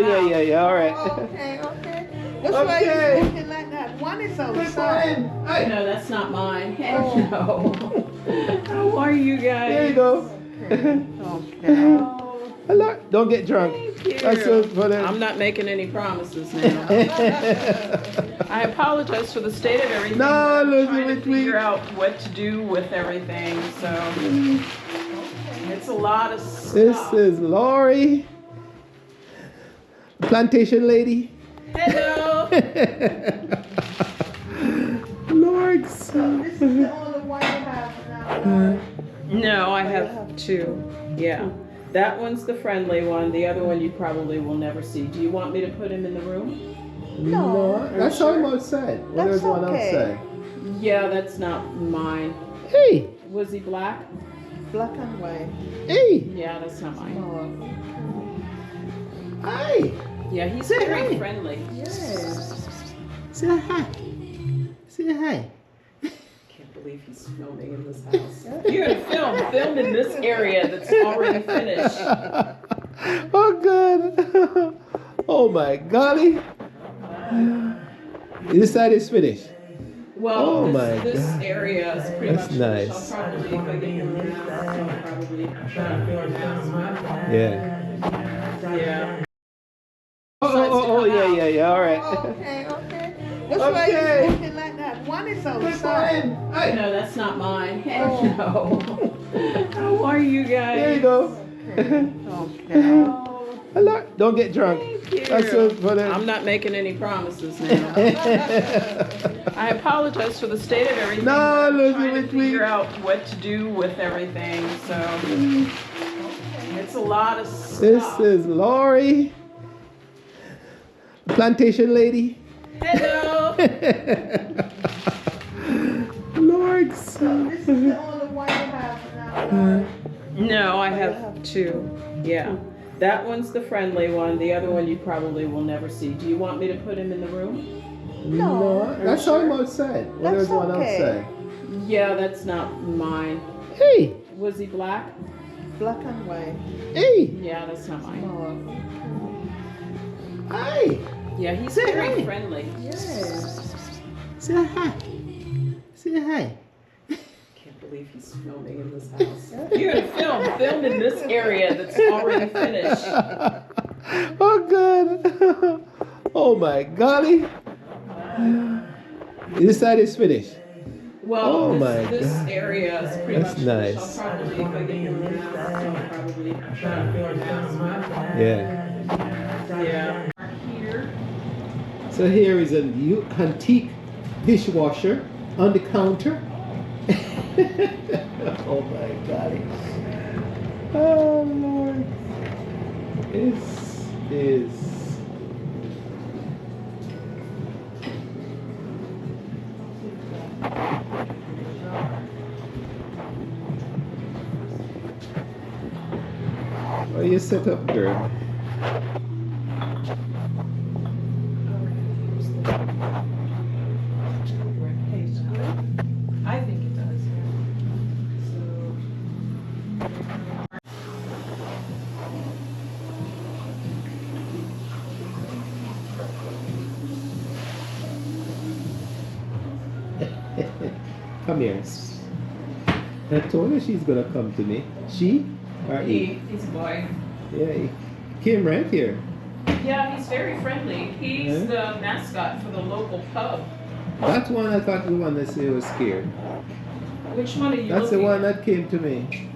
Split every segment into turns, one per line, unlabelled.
yeah. All right.
Okay. That's why
Okay.
you're looking like that. One is
Click on
outside.
in. Hey,
No, that's not mine. Heck
Oh.
no. How are you guys?
there you go.
Okay.
Oh,
Hello. Don't get drunk.
thank you.
That's it for the.
I'm not making any promises now. I apologize for the state of everything.
No,
I'm
Elizabeth,
trying to
we-
figure out what to do with everything. So it's a lot of stuff.
This is Lori, plantation lady.
Hello.
Lord,
So this is the only one you have now.
No, I have two. Yeah. That one's the friendly one. The other one you probably will never see. Do you want me to put him in the room?
No, that's
sure?
all outside. Well,
That's
there's one
okay.
outside.
Yeah, that's not mine.
Hey,
Was he black?
Black and white.
hey,
Yeah, that's not mine.
Oh.
hi.
Yeah, he's
Say
very
hi.
friendly.
Yes.
Say hi. Say hi.
Can't believe he's filming in this house. You're gonna film in this area that's already finished.
Oh, good. Oh, my golly. This side is finished.
Well,
Oh my
this
God.
area is pretty
That's
much
nice.
I'll probably, if I get him now, probably.
Yeah.
Yeah.
Oh, yeah. All right.
Okay. That's why
Okay.
you're looking like that. One is
Click on
outside.
in. Hey,
No, that's not mine. Heck
Oh.
no. How are you guys?
there you go.
Okay.
Oh,
Hello. Don't get drunk.
thank you.
That's it for the.
I'm not making any promises now. I apologize for the state of everything.
No,
I'm trying to
Elizabeth, we-
figure out what to do with everything. So it's a lot of stuff.
This is Lori, plantation lady.
Hello.
Lord,
So this is the only one you have now.
No, I have two. Yeah. That one's the friendly one. The other one you probably will never see. Do you want me to put him in the room?
No, that's all outside. Well,
That's
there's one
okay.
outside.
Yeah, that's not mine.
Hey,
Was he black?
Black and white.
hey,
Yeah, that's not mine.
Oh.
hi.
Yeah, he's
Say
very
hi.
friendly.
Yes.
Say hi. Say hi.
Can't believe he's filming in this house. You're gonna film in this area that's already finished.
Oh, good. Oh, my golly. This side is finished.
Well,
Oh my
this
God.
area is pretty
That's
much
nice.
I'll probably, if I get him now, probably.
Yeah.
Yeah. Here.
So here is an antique dishwasher on the counter. Oh my golly. Oh Lord. This is. Oh, you set up, girl.
I think it does.
Come here. I told her she's gonna come to me. She or he?
He's a boy.
Yeah, he came right here.
Yeah, he's very friendly. He's
Yeah.
the mascot for the local pub.
That one I thought the one that said was scared.
Which one are you
That's the
looking
one that came to me.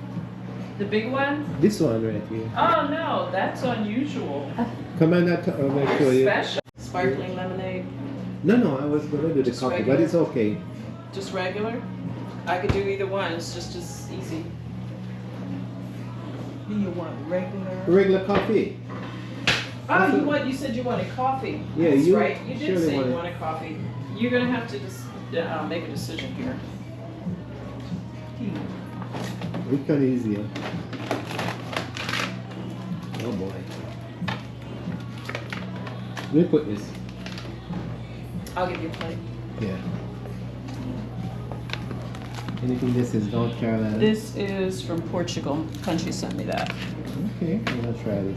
The big one?
This one right here.
Oh no, that's unusual.
Come on, I'll show
It's
you.
special. Sparkling lemonade.
No, I was gonna do the
Just
coffee,
regular?
but it's okay.
Just regular? I could do either one. It's just as easy.
Do you want regular?
Regular coffee.
Oh, you said you wanted coffee.
Yeah,
That's
you
right. You did
surely
say you
wanted-
wanted coffee. You're gonna have to just make a decision here.
Which one is easier? Oh boy. Let me put this.
I'll give you a plate.
Yeah. Anything this is North Carolina?
This is from Portugal. Country sent me that.
Okay, I'm gonna try this.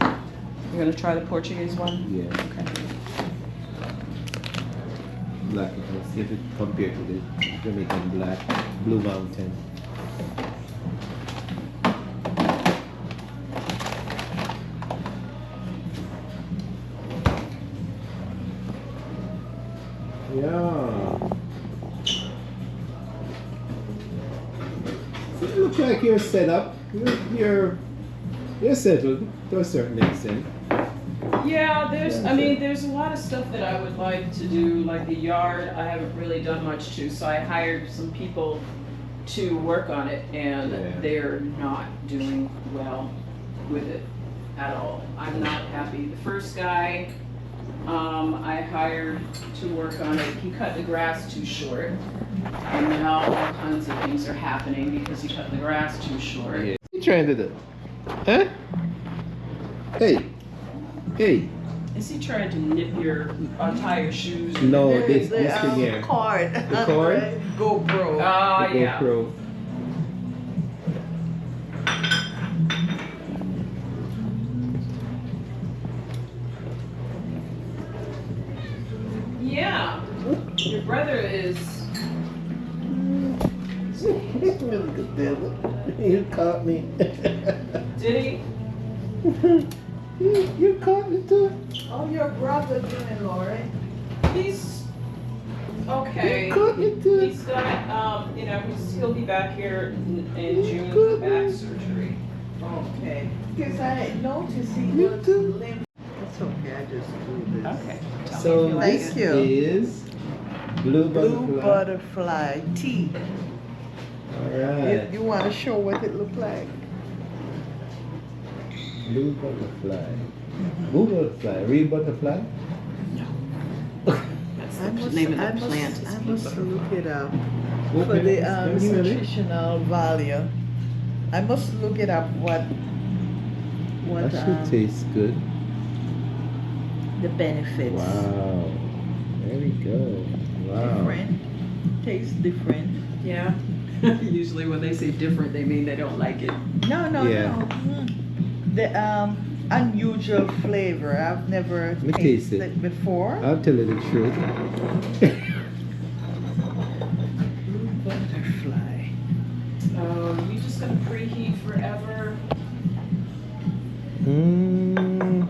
You're gonna try the Portuguese one?
Yeah.
Okay.
Black. Let's see if it compared to the Jamaican black, Blue Mountain. Yeah. So it looks like you're set up. You're settled to a certain extent.
Yeah, there's,
Yeah,
I mean, there's a lot of stuff that I would like to do, like the yard, I haven't really done much to, so I hired some people to work on it, and
Yeah.
they're not doing well with it at all. I'm not happy. The first guy, I hired to work on it, he cut the grass too short, and now all kinds of things are happening because he cut the grass too short.
What you trying to do? Huh? Hey. Hey.
Is he trying to untie your shoes?
No,
The-
this
the,
thing here.
cord.
The cord?
GoPro.
Ah,
The
yeah.
GoPro.
Yeah. Your brother is.
You caught me.
Did he?
You caught me too.
Oh, your brother doing, Lori.
He's okay.
You caught me too.
He's got, he'll be back here in June for back surgery.
Okay. Because I noticed he
You
was
too.
limp. It's okay, I just do this.
Okay.
So
Thank
this
you.
is blue
Blue
butterfly.
butterfly tea.
All right.
You want to show what it look like?
Blue butterfly. Blue butterfly. Real butterfly?
That's the name of the plant. Is
I
blue
must
butterfly.
look it up
Okay.
for the
Let me see it.
nutritional value. I must look it up what
That should taste good.
the benefits.
Wow. There we go. Wow.
Different. Tastes different.
Yeah. Usually when they say different, they mean they don't like it.
No,
Yeah.
no. The unusual flavor. I've never
Me taste
tasted
it.
it before.
I'll tell you the truth.
Butterfly.
You just gonna preheat forever.
Mm.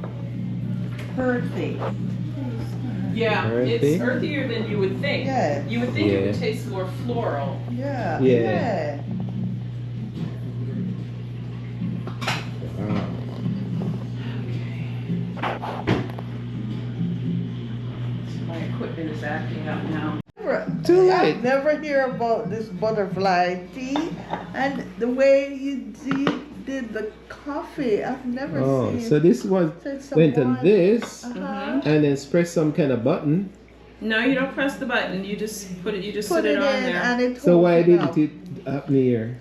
Earthy.
Yeah,
Earthy?
it's earthier than you would think.
Yeah.
You would think it would
Yeah.
taste more floral.
Yeah.
Yeah. Wow.
My equipment is acting up now.
Too late.
I've never hear about this butterfly tea, and the way you did the coffee. I've never
Oh,
seen.
so this one
So it's
went on
someone-
this
Uh-huh.
and then press some kind of button.
No, you don't press the button. You just put it. You just
Put
sit it
it
on
in
there.
and it.
So why
holds
didn't
up.
it happen here?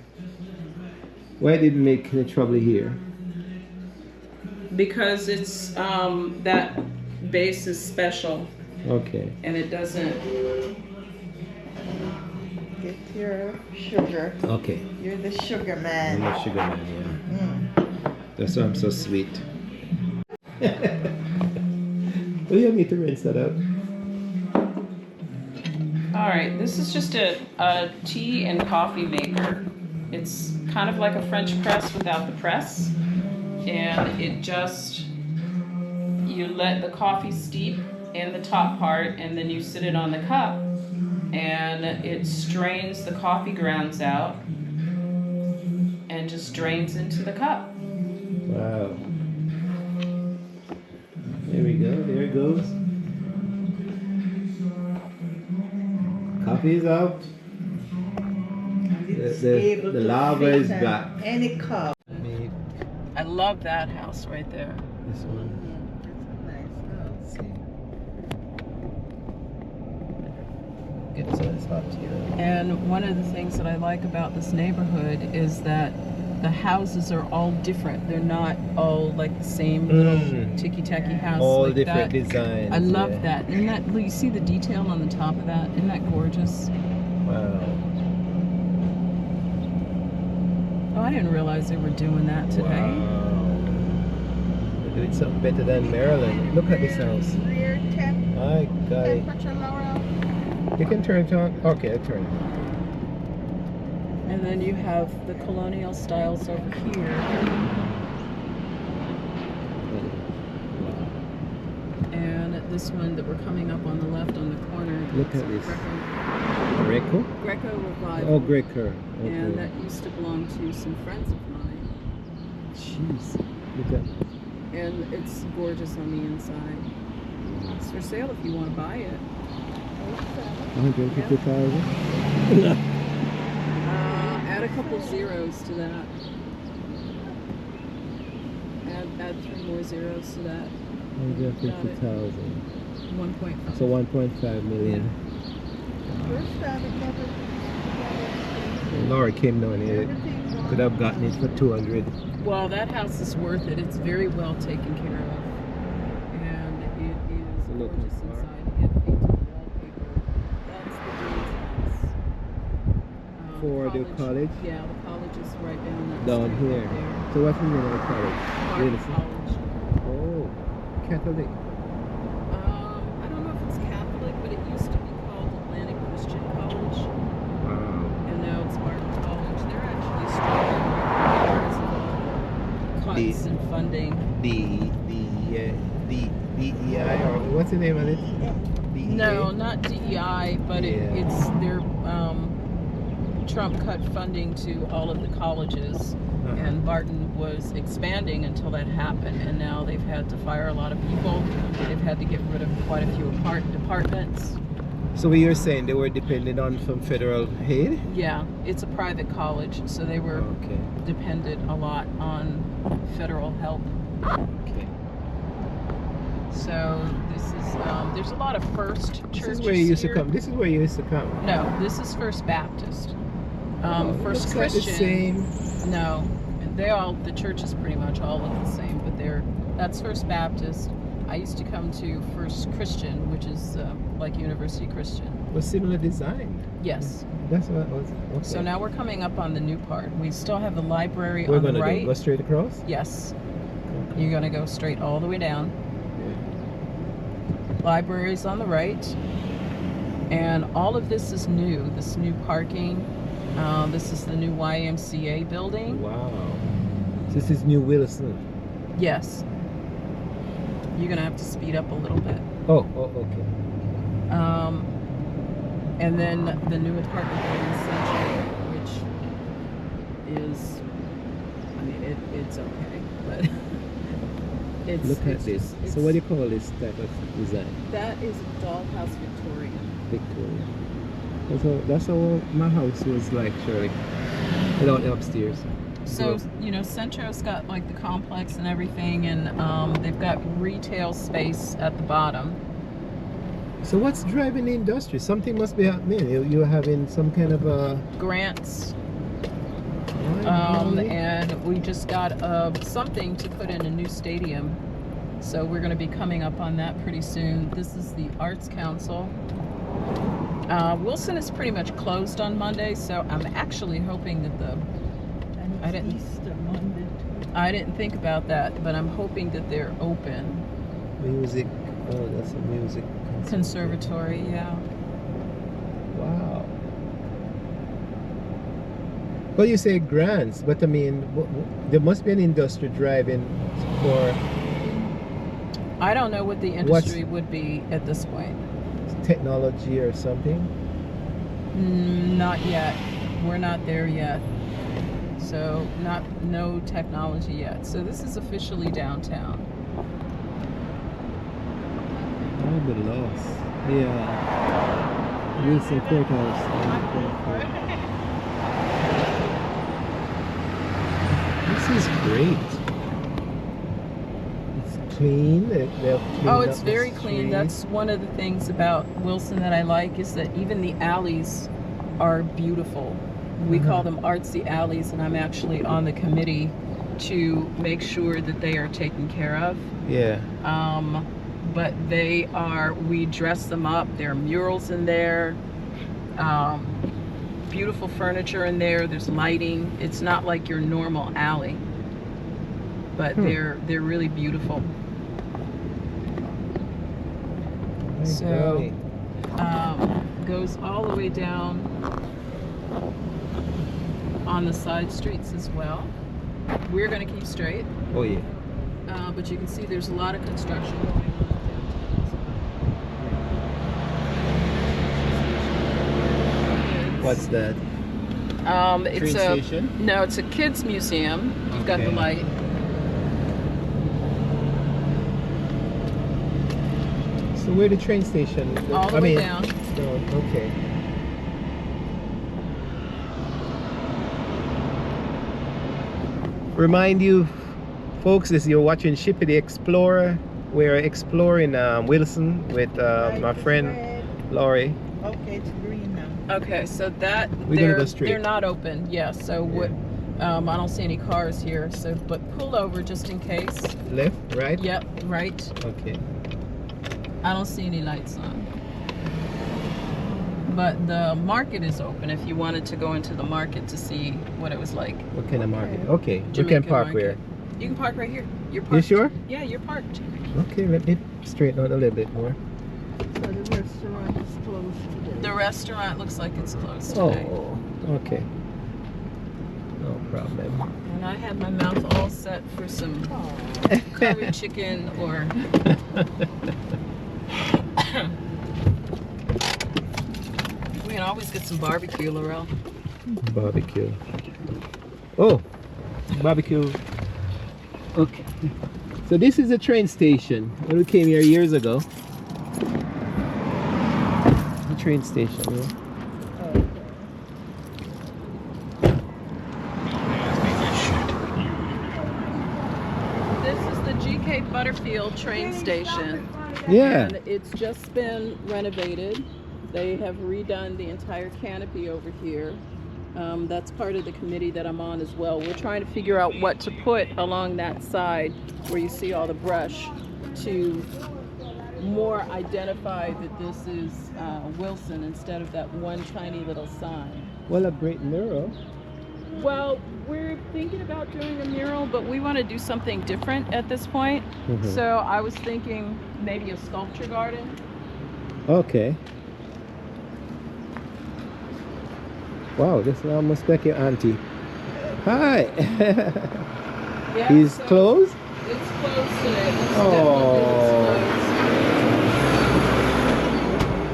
Why did it make the trouble here?
Because it's that base is special
Okay.
and it doesn't.
Get your sugar.
Okay.
You're the sugar
I'm
man.
a sugar man, yeah.
Mm.
That's why I'm so sweet. Oh, you need to rinse that out.
All right, this is just a tea and coffee maker. It's kind of like a French press without the press, and it just you let the coffee steep in the top part, and then you sit it on the cup, and it strains the coffee grounds out, and just drains into the cup.
Wow. There we go. There it goes. Coffee is out.
It's
The
able to
lava
fit
is
in
back.
Any cup.
Maybe
I love that house right there.
this one.
It's a nice house.
Get so it's hot here.
And one of the things that I like about this neighborhood is that the houses are all different. They're not all like the same little
Mm.
ticky-tacky house.
All
like
different
that.
designs.
I love
yeah.
that. Isn't that, you see the detail on the top of that? Isn't that gorgeous?
Wow.
Oh, I didn't realize they were doing that today.
Wow. do it something better than Maryland. Look at this house.
Rear temp,
My golly.
temperature lower.
You can turn it on. Okay, I'll turn it.
And then you have the colonial styles over here. And this one that we're coming up on the left on the corner.
Look
it's
at this.
Greco,
Greco?
Greco Revival.
Oh, Greco.
And
Okay.
that used to belong to some friends of mine.
Jeez. Look at
And it's gorgeous on the inside. It's for sale if you want to buy it.
150,000.
Add a couple zeros to that. Add 3 more zeros to that.
150,000.
1.5.
So 1.5 million.
First time it never
Laura came down here. Could have gotten it for 200.
Well, that house is worth it. It's very well taken care of. And it is
Look
gorgeous
how far.
inside. You get painted wallpaper. That's the dean's house.
For the college?
Yeah, the college is right down that
Down
street
here.
right there.
So what's the name of the college?
Barton
Wilson.
College.
Oh, Catholic.
I don't know if it's Catholic, but it used to be called Atlantic Christian College,
Wow.
and now it's Barton College. They're actually struggling because of all the cuts and funding.
The DEI or what's the name of it? DEA?
No, not DEI, but
Yeah.
it's their Trump cut funding to all of the colleges, and Barton was expanding until that happened, and now they've had to fire a lot of people. They've had to get rid of quite a few departments.
So what you're saying they were dependent on from federal aid?
Yeah, it's a private college, so they were
Okay.
dependent a lot on federal help.
Okay.
So this is there's a lot of First
This
churches
is where you used
here.
to come. This is where you used to come.
No, this is First Baptist. First
looks like
Christian.
the same.
No, the churches pretty much all look the same, but that's First Baptist. I used to come to First Christian, which is like University Christian.
But similar design.
Yes.
That's what it was. Okay.
So now we're coming up on the new part. We still have the library
we're
on the
gonna
right.
go straight across.
Yes. You're gonna go straight all the way down. Libraries on the right. And all of this is new. This new parking. This is the new YMCA building.
Wow. This is New Wilson.
Yes. You're gonna have to speed up a little bit.
Oh, okay.
And then the new apartment building Century, which is, I mean, it's okay, but it's.
Look at
it's
this.
just- it's-
So what do you call this type of design?
That is Dollhouse Victorian.
Victoria. That's how my house was like, Shirley. Without the upstairs.
So, Centro's got like the complex and everything, and they've got retail space at the bottom.
So what's driving the industry? Something must be happening. You're having some kind of a...
Grants,
Really?
and we just got something to put in a new stadium. So we're going to be coming up on that pretty soon. This is the Arts Council. Wilson is pretty much closed on Monday, so I'm actually hoping that I didn't-
Easter Monday.
I didn't think about that, but I'm hoping that they're open.
Music. Oh, that's a music.
Conservatory, yeah.
Wow. Well, you say grants, but I mean, there must be an industry driving for
I don't know what the industry would be at this point.
technology or something.
Not yet. We're not there yet. So no technology yet. So this is officially downtown.
Oh, the loss. Yeah. Wilson Courthouse. This is great. It's clean. They've cleaned
Oh, it's
up the
very clean.
street.
That's one of the things about Wilson that I like, is that even the alleys are beautiful. We call them artsy alleys, and I'm actually on the committee to make sure that they are taken care of.
Yeah.
But we dress them up. There are murals in there, beautiful furniture in there. There's lighting. It's not like your normal alley. but they're really beautiful. So goes all the way down on the side streets as well. We're going to keep straight,
Oh yeah.
but you can see there's a lot of construction going on downtown.
What's that?
It's
Train station?
No, it's a kids museum. You've got the
Okay.
light.
So where the train station?
All the way down.
Okay. Remind you, folks, this you're watching Shippy the Explorer. We're exploring Wilson with my friend
Red.
Laurie.
Okay, it's green now.
Okay, so that
We're gonna
they're
go straight.
they're not open. Yeah. So what? I don't see any cars here. So, but pull over just in case.
Left, right?
Yep. Right.
Okay.
I don't see any lights on. But the market is open if you wanted to go into the market to see what it was like.
What kind of market? Okay. We
Jamaican
can park
market.
where?
You can park right here. You're
You
parked.
sure?
Yeah, you're parked.
Okay, let me straighten out a little bit more.
So the restaurant is closed today.
The restaurant looks like it's closed today.
Oh, okay. No problem.
And I had my mouth all set for some curry chicken or we can always get some barbecue, Laurel.
Barbecue. Oh, barbecue. Okay. So this is a train station. When we came here years ago. The train station. Yeah.
This is the GK Butterfield train station.
Yeah.
And it's just been renovated. They have redone the entire canopy over here. That's part of the committee that I'm on as well. We're trying to figure out what to put along that side where you see all the brush to more identify that this is Wilson instead of that one tiny little sign.
Well, a great mural.
Well, we're thinking about doing a mural, but we want to do something different at this point.
Mhm.
So I was thinking maybe a sculpture garden.
Okay. Wow, this almost like your auntie. Hi.
Yeah,
He's
so
closed?
It's closed today. It's
Oh.
definitely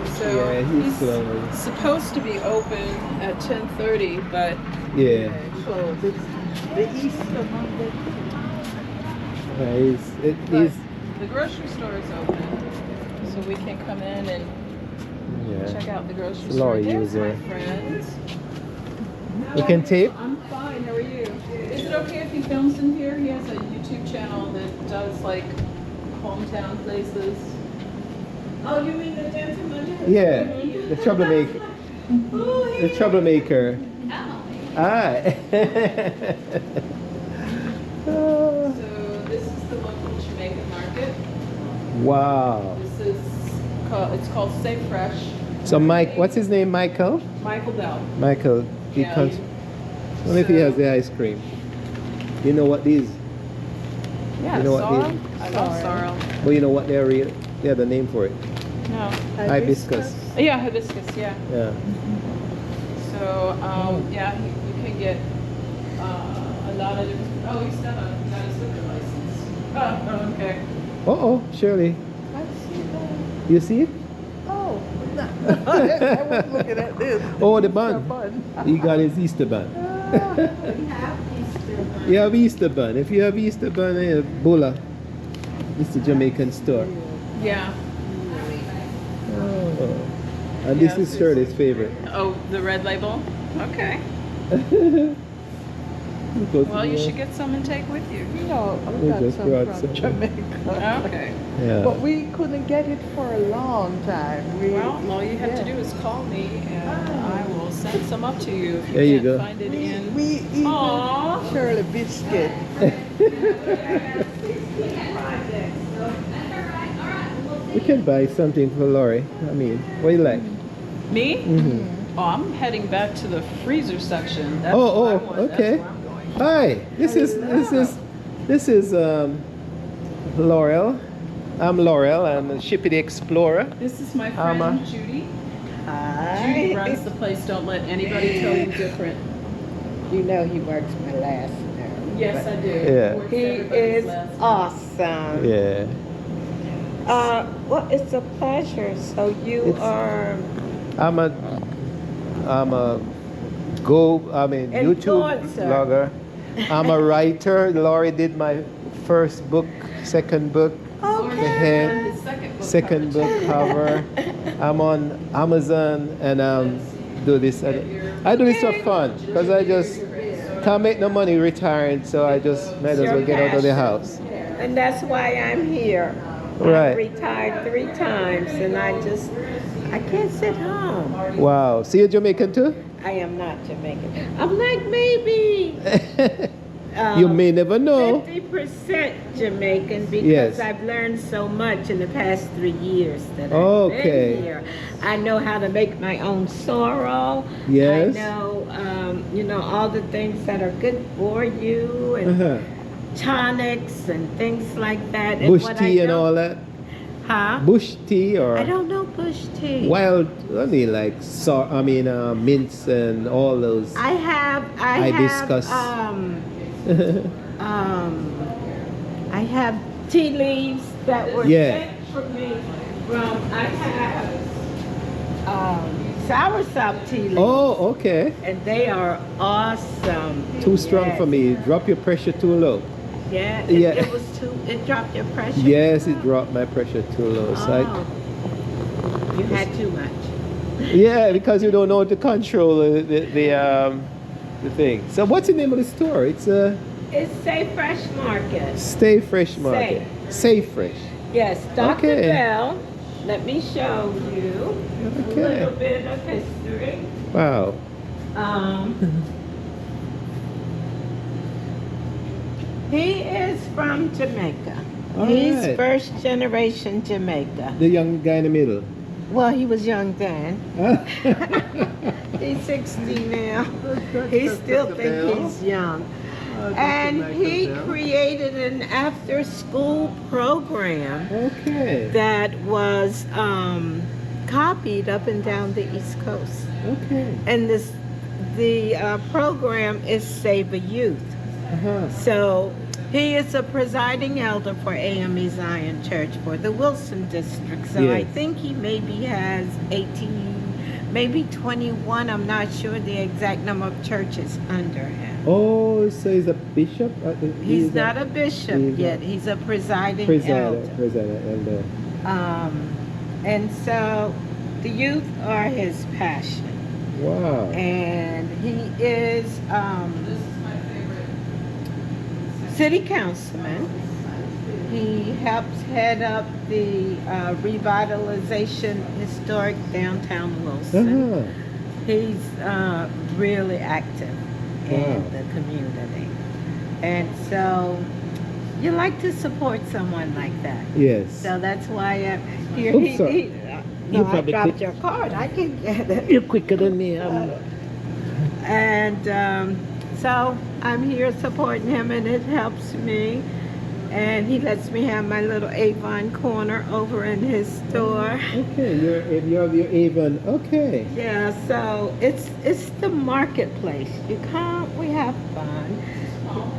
closed. So
Yeah, he's closed.
supposed to be open at 10:30, but
Yeah.
So this the Easter Monday.
He's
the grocery store is open, so we can come in and
yeah.
check out the grocery
Lorry
store. There's
user.
my friends.
We can tape?
I'm fine. How are you? Is it okay if he films in here? He has a YouTube channel that does like hometown places.
Oh, you mean the gentleman?
Yeah, the troublemaker. The troublemaker. Hi.
So this is the local Jamaican market.
Wow.
This is it's called Stay Fresh.
So Mike, what's his name? Michael?
Michael Bell.
Michael. He
Yeah.
comes. Only if he has the ice cream. You know what these?
Yeah,
You know what
sorrel.
these-
I love sorrel.
Well, you know what they're real? They have the name for it.
No.
Hibiscus.
Yeah, hibiscus. Yeah.
Yeah.
So yeah, you can get a lot of different. Oh, he's got his liquor license. Oh, okay.
Oh, Shirley.
I see that.
You see it?
Oh, I was looking at this.
Oh, the
Easter
bun.
bun.
He got his Easter bun. You have Easter bun. If you have Easter bun, Bulla. It's the Jamaican store.
Yeah.
Oh. And this
Yes,
is Shirley's favorite.
Oh, the red label. Okay. Well, you should get some and take with you.
No,
We
we got
just
some
brought
from
some.
Jamaica.
Okay.
Yeah.
But we couldn't get it for a long time.
Well, all you have to do is call me, and I will send some up to you if you
There you
can't
go.
find it in.
We eat
Aw.
Shirley biscuit.
We can buy something for Laurie. I mean, what do you like?
Me?
Mm-hmm.
Oh, I'm heading back to the freezer section. That's
Oh,
what I want.
okay.
That's where I'm going.
Hi. This is This is Laurel. I'm Laurel. I'm the Shippy Explorer.
This is my
Um,
friend Judy.
Hi.
Judy runs the place. Don't let anybody tell you different.
You know he works my last name.
Yes, I do.
Yeah.
Works
He
everybody's
is
last.
awesome.
Yeah.
Well, it's a pleasure. So you
It's-
are
I'm a YouTube
Influencer.
blogger. I'm a writer. Laurie did my first book, second book,
okay.
the head,
His
second book cover. I'm on Amazon and do this. I do this for fun because I just can't make no money retiring, so I just might as well get out of the house.
And that's why I'm here.
Right.
I retired 3 times, and I can't sit home.
Wow. So you're Jamaican too?
I am not Jamaican. I'm like maybe
You may never know.
50% Jamaican because
Yes.
I've learned so much in the past 3 years that
Okay.
I've been here. I know how to make my own sorrel.
Yes.
I know, all the things that are good for you and
Uh-huh.
tonics and things like that.
Bush
what
tea
I
and
don't-
all that.
Huh?
Bush tea or
I don't know bush tea.
wild, mints and all those.
I have
Hibiscus.
I have tea leaves that were
Yeah.
sent for me from I have soursop tea leaves.
Oh, okay.
And they are awesome.
Too strong
Yes.
for me. Drop your pressure too low.
Yeah,
Yeah.
it was it dropped your pressure.
Yes, it dropped my pressure too low. So
Oh. You had too much.
yeah, because you don't know how to control the thing. So what's the name of the store? It's
It's Say Fresh Market.
Stay Fresh Market. Stay Fresh.
Yes, Dr.
Okay.
Bell. Let me show you
Okay.
a little bit of history.
Wow.
He is from Jamaica.
All
He's
right.
first generation Jamaica.
The young guy in the middle.
Well, he was young then. He's 60 now. He still thinks he's young. And he created an after-school program
Okay.
that was copied up and down the East Coast.
Okay.
And the program is Save a Youth.
Uh-huh.
So he is a presiding elder for AME Zion Church for the Wilson district. So I
Yes.
think he maybe has 18, maybe 21. I'm not sure the exact number of churches under him.
Oh, so he's a bishop?
He's not a bishop
he's
yet.
a
He's a presiding
Presider.
elder. And so the youth are his passion.
Wow.
And he is city councilman. He helps head up the revitalization historic downtown Wilson.
Uh-huh.
He's really active
Wow.
in the community. And so you like to support someone like that.
Yes.
So that's why I'm here.
Oops, sorry.
No,
You
I
probably
dropped
could-
your card. I can get it.
You're quicker than me.
And so I'm here supporting him, and it helps me. And he lets me have my little Avon corner over in his store.
Okay, you're Avon. Okay.
Yeah, so it's the marketplace. We have fun.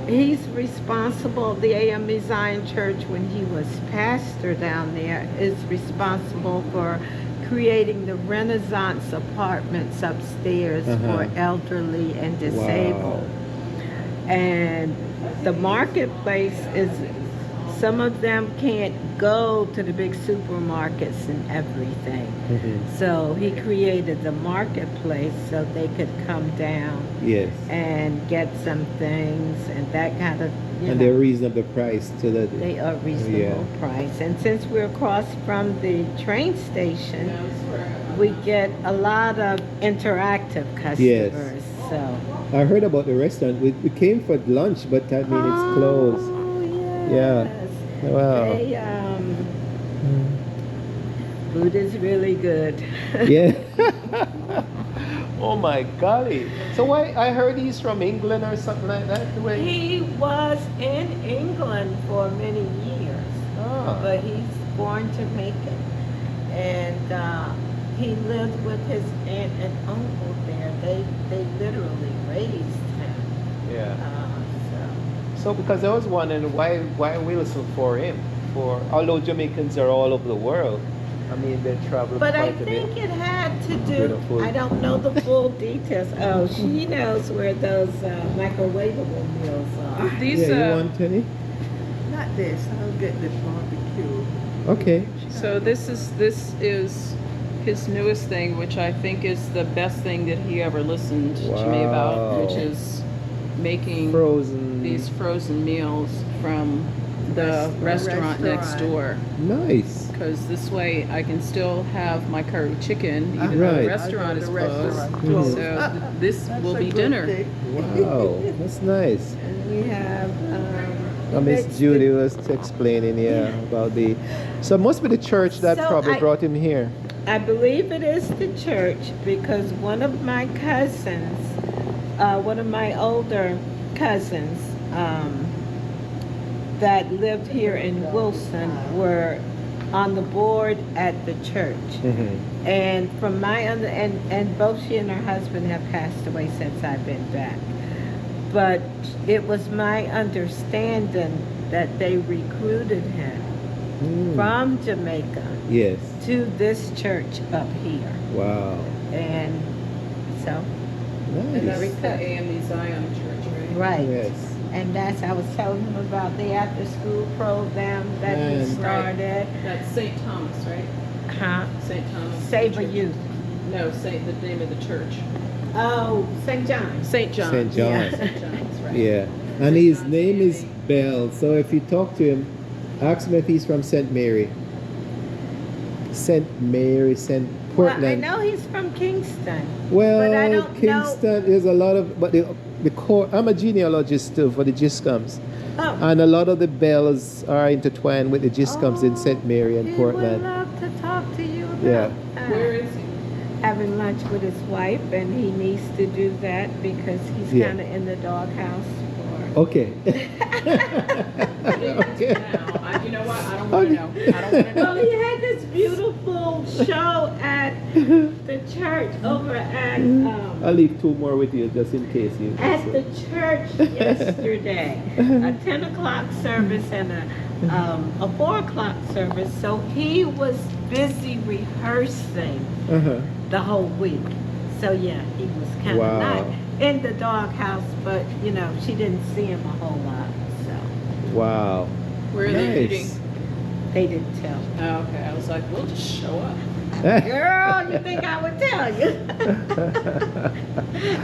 He's responsible, the AME Zion Church, when he was pastor down there, is responsible for creating the Renaissance apartments upstairs
Uh-huh.
for elderly and disabled. And the marketplace is, some of them can't go to the big supermarkets and everything.
Mhm.
So he created the marketplace so they could come down
Yes.
and get some things and that kind of,
And they're reasonable price to the.
they are reasonable price. And since we're across from the train station, we get a lot of interactive customers. So
I heard about the restaurant. We came for lunch, but I mean it's closed.
Oh,
Yeah.
yes.
Wow.
They, food is really good.
Yeah. Oh my golly. So why I heard he's from England or something like that? The way.
He was in England for many years,
Ah.
but he's born Jamaican. And he lived with his aunt and uncle there. They literally raised him.
Yeah.
So.
So because I was wondering why we listen for him? For although Jamaicans are all over the world, I mean they travel
But I
quite a
think
bit.
it had to do,
Beautiful.
I don't know the full details. Oh, she knows where those microwavable meals are.
These
Yeah, you want any?
Not this. I'll get the barbecue.
Okay.
so this is his newest thing, which I think is the best thing that he ever listened to me about, which
Wow.
is making
Frozen.
these frozen meals from the restaurant next door.
Nice.
Because this way I can still have my curry chicken, even though
Right.
the restaurant is
The
closed.
restaurant
Mhm.
closed.
So this
That's
will
a
be
good
dinner.
thing.
Wow, that's nice.
And we have,
Miss
mixed
Judy
it-
was explaining, yeah, about the. So it must be the church that
So
probably
I-
brought him here.
I believe it is the church because one of my cousins, one of my older cousins, that lived here in Wilson were on the board at the church.
Mm-hmm.
And from my and both she and her husband have passed away since I've been back. But it was my understanding that they recruited him from Jamaica
Yes.
to this church up here.
Wow.
And so,
Nice.
the AME Zion Church, right?
right.
Yes.
And that's, I was telling him about the after school program that he
And-
started.
That's St. Thomas, right?
Huh?
St. Thomas.
Save a
Church.
Youth.
No, Saint, the name of the church.
Oh, St. John's.
St. John.
St. John's.
St. John's, right.
Yeah. And his name is Bell. So if you talk to him, ask him if he's from St. Mary. St. Mary, St.
Well, I
Portland.
know he's from Kingston.
Well,
but I don't know-
Kingston, there's a lot of, but the core, I'm a genealogist too for the Giscomms.
Oh,
And a lot of the bells are intertwined with the Giscomms in St. Mary and
he
Portland.
would love to talk to you about
Yeah.
that.
Where is he?
Having lunch with his wife, and he needs to do that because he's
Yeah.
kind of in the doghouse for.
Okay. okay.
Now, you know what? I don't want to know. I don't want to
Well,
know.
he had this beautiful show at the church over at
I'll leave two more with you just in case you.
at the church yesterday. A 10 o'clock service and a 4 o'clock service. So he was busy rehearsing
Uh-huh.
the whole week. So yeah, he was kind of
Wow.
not in the doghouse, but you know, she didn't see him a whole lot. So
Wow.
Where are they eating?
they didn't tell.
Oh, okay. I was like, we'll just show up.
Girl, you think I would tell you?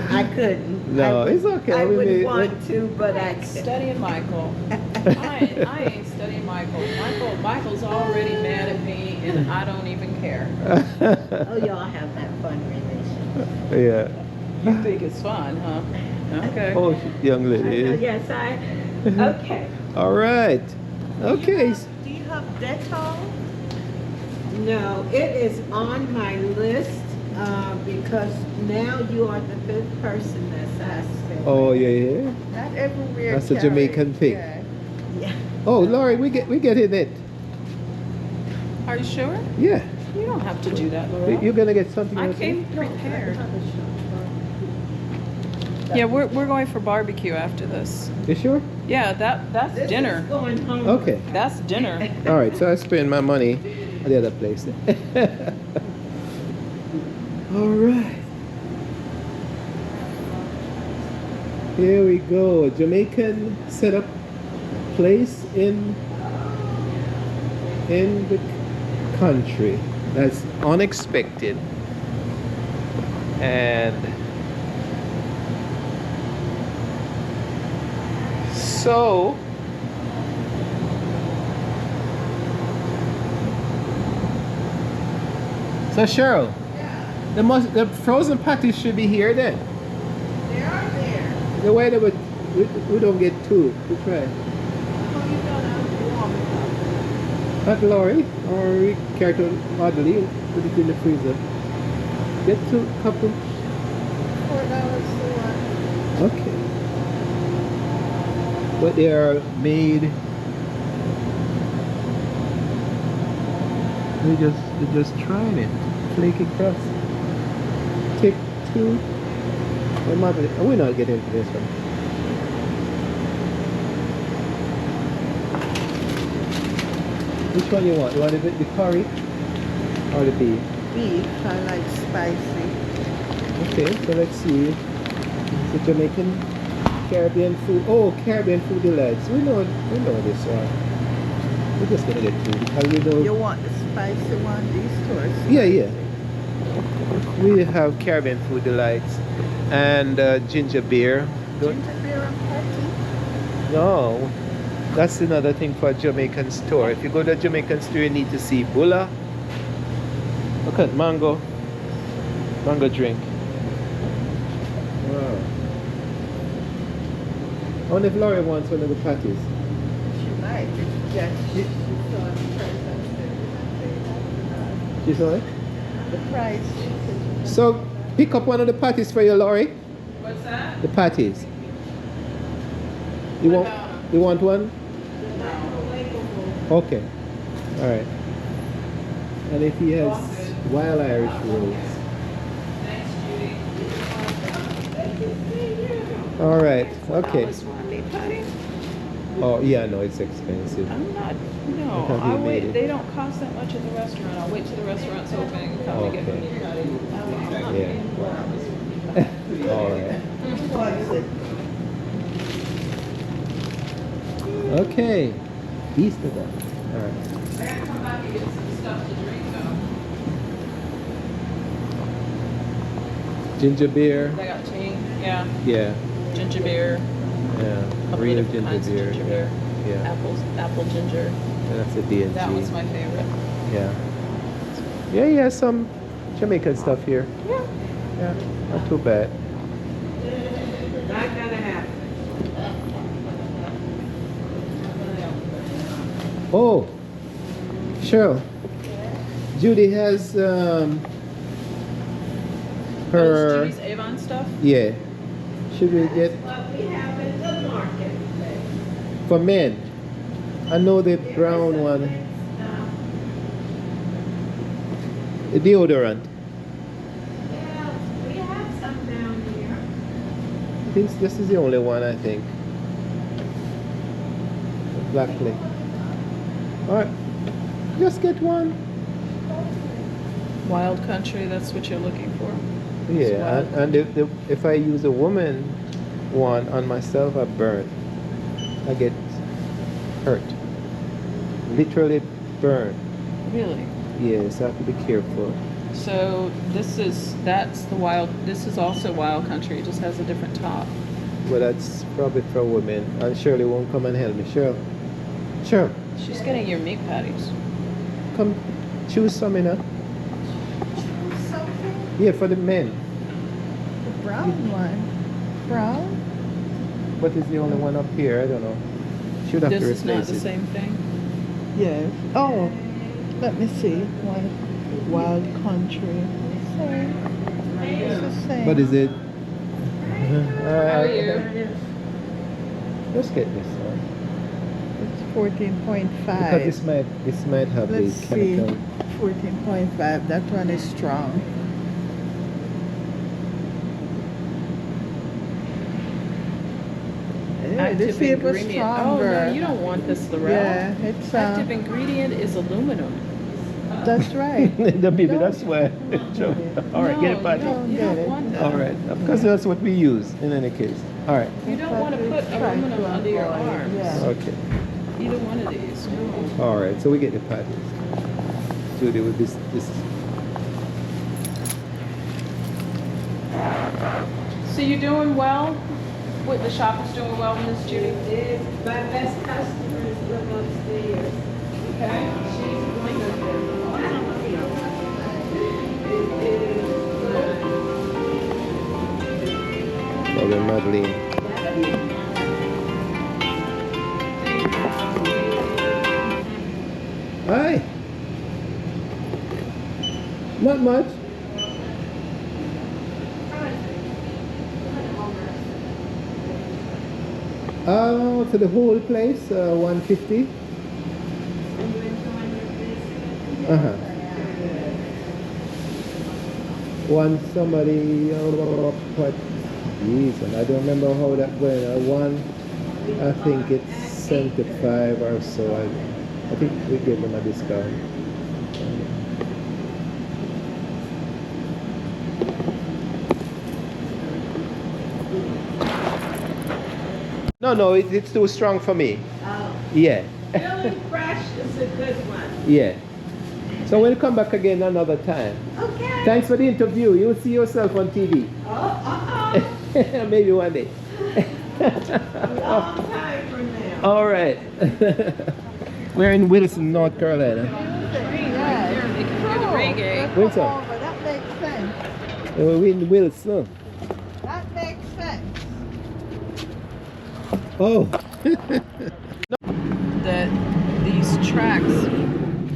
I couldn't.
No,
I would,
it's okay.
I
We
would
may-
want to, but I couldn't.
Studying Michael. I ain't studying Michael. Michael's already mad at me, and I don't even care.
Oh, y'all have that fun relationship.
yeah.
You think it's fun, huh? Okay.
Oh, young
I know,
lady.
yes, okay.
All right. Okay.
Do you have Dettol?
No, it is on my list because now you are the fifth person that's asking.
Oh yeah, yeah.
Not everywhere.
That's a
carry.
Jamaican thing.
Yeah.
Yeah.
Oh, Laurie, we get in it.
Are you sure?
Yeah.
You don't have to do that, Laura.
You're gonna get something
I
else.
came prepared. Yeah, we're going for barbecue after this.
You sure?
Yeah, that's
This
dinner.
is going home.
Okay.
That's dinner.
All right. So I spend my money at the other place. All right. Here we go. A Jamaican setup place in the country. That's unexpected. And so Cheryl, the frozen patties should be here then.
They are there.
The way that we don't get two to try.
Oh, you don't have to warm it up.
Not Lori or we care to Adelie, put it in the freezer. Get two couple.
$4 for one.
Okay. But they are made. We're just trying it. Flaky crust. Take two. We're not getting into this one. Which one you want? You want the curry or the beef?
Beef, I like spicy.
Okay, so let's see. It's a Jamaican Caribbean food. Oh, Caribbean food delights. We know this one. We're just gonna get two because we know.
You want the spicy one? These stores.
Yeah. We have Caribbean food delights and ginger beer.
Ginger beer and patty.
No, that's another thing for a Jamaican store. If you go to a Jamaican store, you need to see bulla. Look at mango drink. Wow. I wonder if Laurie wants one of the patties.
She might. Yeah, she saw the price.
You saw it?
The price. She said,
So pick up one of the patties for you, Laurie.
What's that?
The patties. You want one? Okay. All right. And if he has wild Irish rolls.
Thanks, Judy.
All right. Okay.
$4 for a meat patty?
Oh yeah, no, it's expensive.
I'm not. No,
I thought you
I
made
wait.
it.
They don't cost that much at the restaurant. I'll wait till the restaurant's open and come and get the
Okay.
meat patty.
Yeah. All right.
"What's it?"
Okay. Easter done. All right.
I gotta come back and get some stuff to drink though.
Ginger beer.
They got tea. Yeah.
Yeah.
Ginger beer.
Yeah.
Couple
Real
of different kinds of
ginger beer.
ginger beer.
Yeah.
Apple ginger.
And that's a D&G.
That was my favorite.
Yeah. Yeah, some Jamaican stuff here.
Yeah.
Yeah. Not too bad. Oh, Cheryl. Judy has
Those
her.
Judy's Avon stuff.
Yeah. Should we get
What we have in the marketplace.
for men? I know the brown one, the deodorant.
Yeah, we have some down here.
I think this is the only one. I think. Black clay. All right. Just get one.
Wild country. That's what you're looking for.
Yeah, and if I use a woman one on myself, I burn. I get hurt. Literally burn.
Really.
Yes, I have to be careful.
So this is also wild country. It just has a different top.
But that's probably for women. And Shirley won't come and help me. Cheryl.
She's getting your meat patties.
Come choose some, you know.
Something.
Yeah, for the men.
The brown one. Brown?
What is the only one up here? I don't know. Should have
This
to
is not
replace
the
it.
same thing.
Yes. Oh, let me see. One wild country. Same. It's the same.
What is it?
How are you?
Let's get this one.
It's 14.5.
Because this might have
Let's
the
see.
chemical.
14.5. That one is strong. Yeah, this
Active
paper
ingredient. Oh
stronger.
no, you don't want this, Lorel.
Yeah, it's
Active ingredient is aluminum.
that's right.
The baby, that's why. All right, get it
No,
back.
you don't
Get it.
want that.
All right, because that's what we use in any case. All right,
You don't want to put aluminum under your arms.
Yeah.
okay.
Either one of these. No.
All right, so we get the patties. Judy with this.
So you're doing well? What, the shop is doing well, Miss Judy?
My best customer is live upstairs.
Okay.
She's wonderful.
Well, Madeline. Hi. Not much. To the whole place, 150. Uh-huh. One somebody, what? Jeez, and I don't remember how that going. One, I think it's 75 or so. I think we gave them a discount. No, it's too strong for me.
Oh.
Yeah.
Really fresh is a good one.
Yeah. So we'll come back again another time.
Okay.
Thanks for the interview. You'll see yourself on TV.
Oh,
Maybe one day.
long time from now.
All right. We're in Wilson, North Carolina.
Here, they can hear the reggae.
Wilson.
That makes sense.
We're in Wilson.
That makes sense.
Oh.
That these tracks,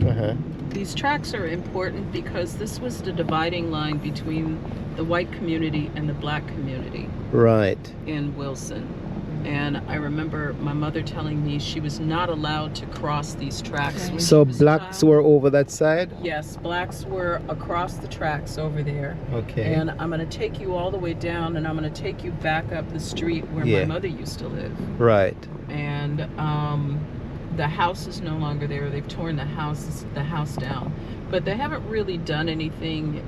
Uh-huh.
these tracks are important because this was the dividing line between the white community and the black community
Right.
in Wilson. And I remember my mother telling me she was not allowed to cross these tracks. when
So
she was a
blacks
child.
were over that side?
Yes, blacks were across the tracks over there.
Okay.
And I'm going to take you all the way down and I'm going to take you back up the street where
Yeah.
my mother used to live.
Right.
And the house is no longer there. They've torn the house down. But they haven't really done anything.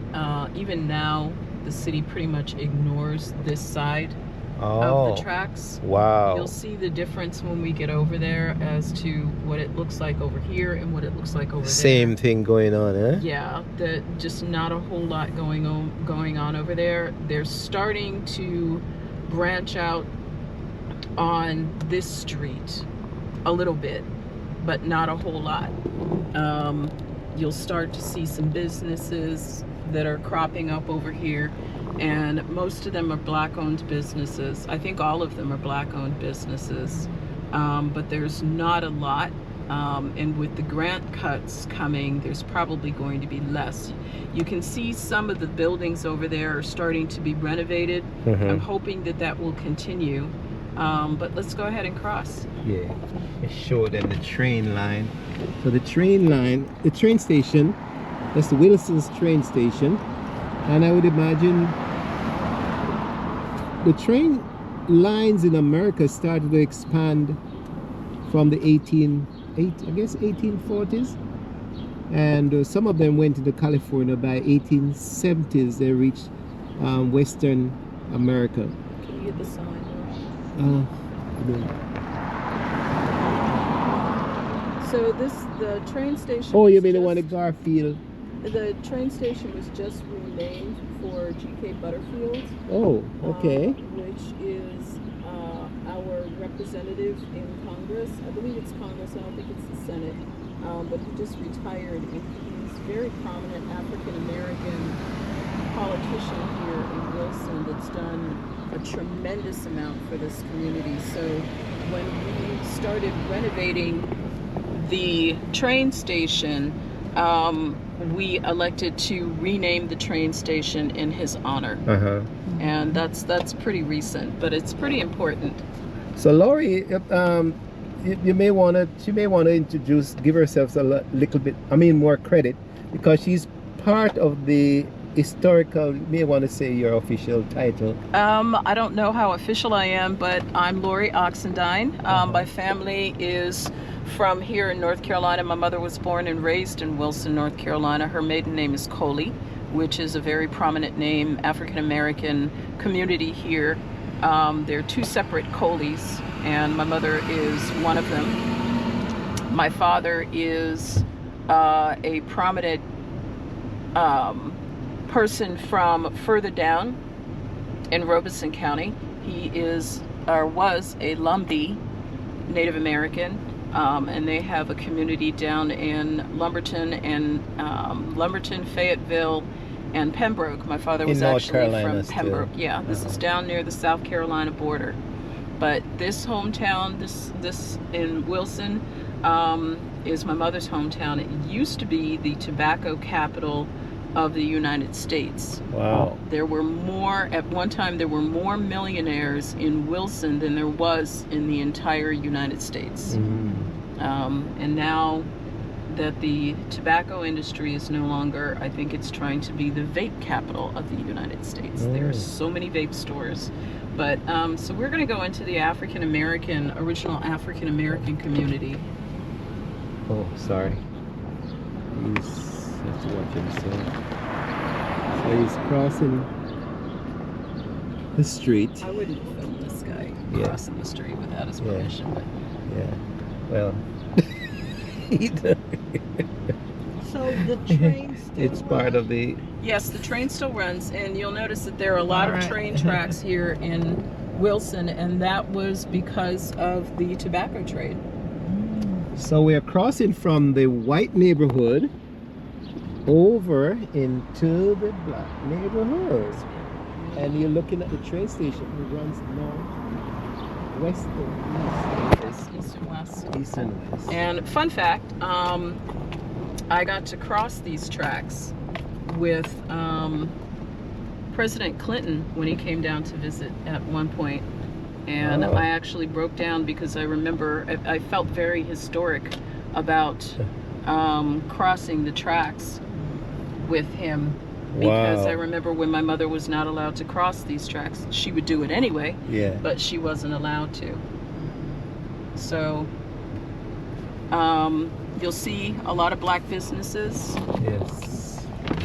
Even now, the city pretty much ignores this side
Oh.
of the tracks.
Wow.
You'll see the difference when we get over there as to what it looks like over here and what it looks like over
Same
there.
thing going on, eh?
Yeah, just not a whole lot going on over there. They're starting to branch out on this street a little bit, but not a whole lot. You'll start to see some businesses that are cropping up over here, and most of them are black-owned businesses. I think all of them are black-owned businesses, but there's not a lot. And with the grant cuts coming, there's probably going to be less. You can see some of the buildings over there are starting to be renovated.
Mhm.
I'm hoping that that will continue. But let's go ahead and cross.
Yeah. I show them the train line. So the train station, that's the Wilson's train station. And I would imagine the train lines in America started to expand from the 1840s. And some of them went into California by 1870s. They reached Western America.
Can you get the sign?
I don't-
So the train station.
Oh, you
was
mean the one
just-
at Garfield?
The train station was just renamed for G.K. Butterfield.
Oh, okay.
Which is our representative in Congress. I believe it's Congress. I don't think it's the Senate. But he just retired, and he's a very prominent African American politician here in Wilson that's done a tremendous amount for this community. So when we started renovating the train station, we elected to rename the train station in his honor.
Uh-huh.
And that's pretty recent, but it's pretty important.
So Lori, she may want to give herself a little bit, more credit, because she's part of the historical, you may want to say your official title.
I don't know how official I am, but I'm Lori Oxendine. My family is from here in North Carolina. My mother was born and raised in Wilson, North Carolina. Her maiden name is Coley, which is a very prominent name, African American community here. There are two separate Coleys, and my mother is one of them. My father is a prominent person from further down in Robeson County. He is, or was, a Lumbee Native American, and they have a community down in Lumberton and Fayetteville, and Pembroke. My father was
North
actually
Carolina
from Pembroke.
still.
Yeah, this is down near the South Carolina border. But this hometown, this in Wilson, is my mother's hometown. It used to be the tobacco capital of the United States.
Wow.
There were more, at one time, there were more millionaires in Wilson than there was in the entire United States. And now that the tobacco industry is no longer, I think it's trying to be the vape capital of the United States. There are so many vape stores. But, so we're going to go into the original African American community.
Oh, sorry. He's have to watch himself. So he's crossing the street.
I wouldn't film this guy crossing the street without his permission. But
Yeah. Well.
So the train still
It's part of the.
yes, the train still runs, and you'll notice that there are a lot of train tracks here in Wilson, and that was because of the tobacco trade.
So we're crossing from the white neighborhood over into the black neighborhood. And you're looking at the train station. It runs north, west, and
East and west.
east and west.
And fun fact, I got to cross these tracks with President Clinton when he came down to visit at one point. And I actually broke down because I remember I felt very historic about crossing the tracks with him, because I remember when my mother was not allowed to cross these tracks. She would do it anyway, but she wasn't allowed to. So you'll see a lot of black businesses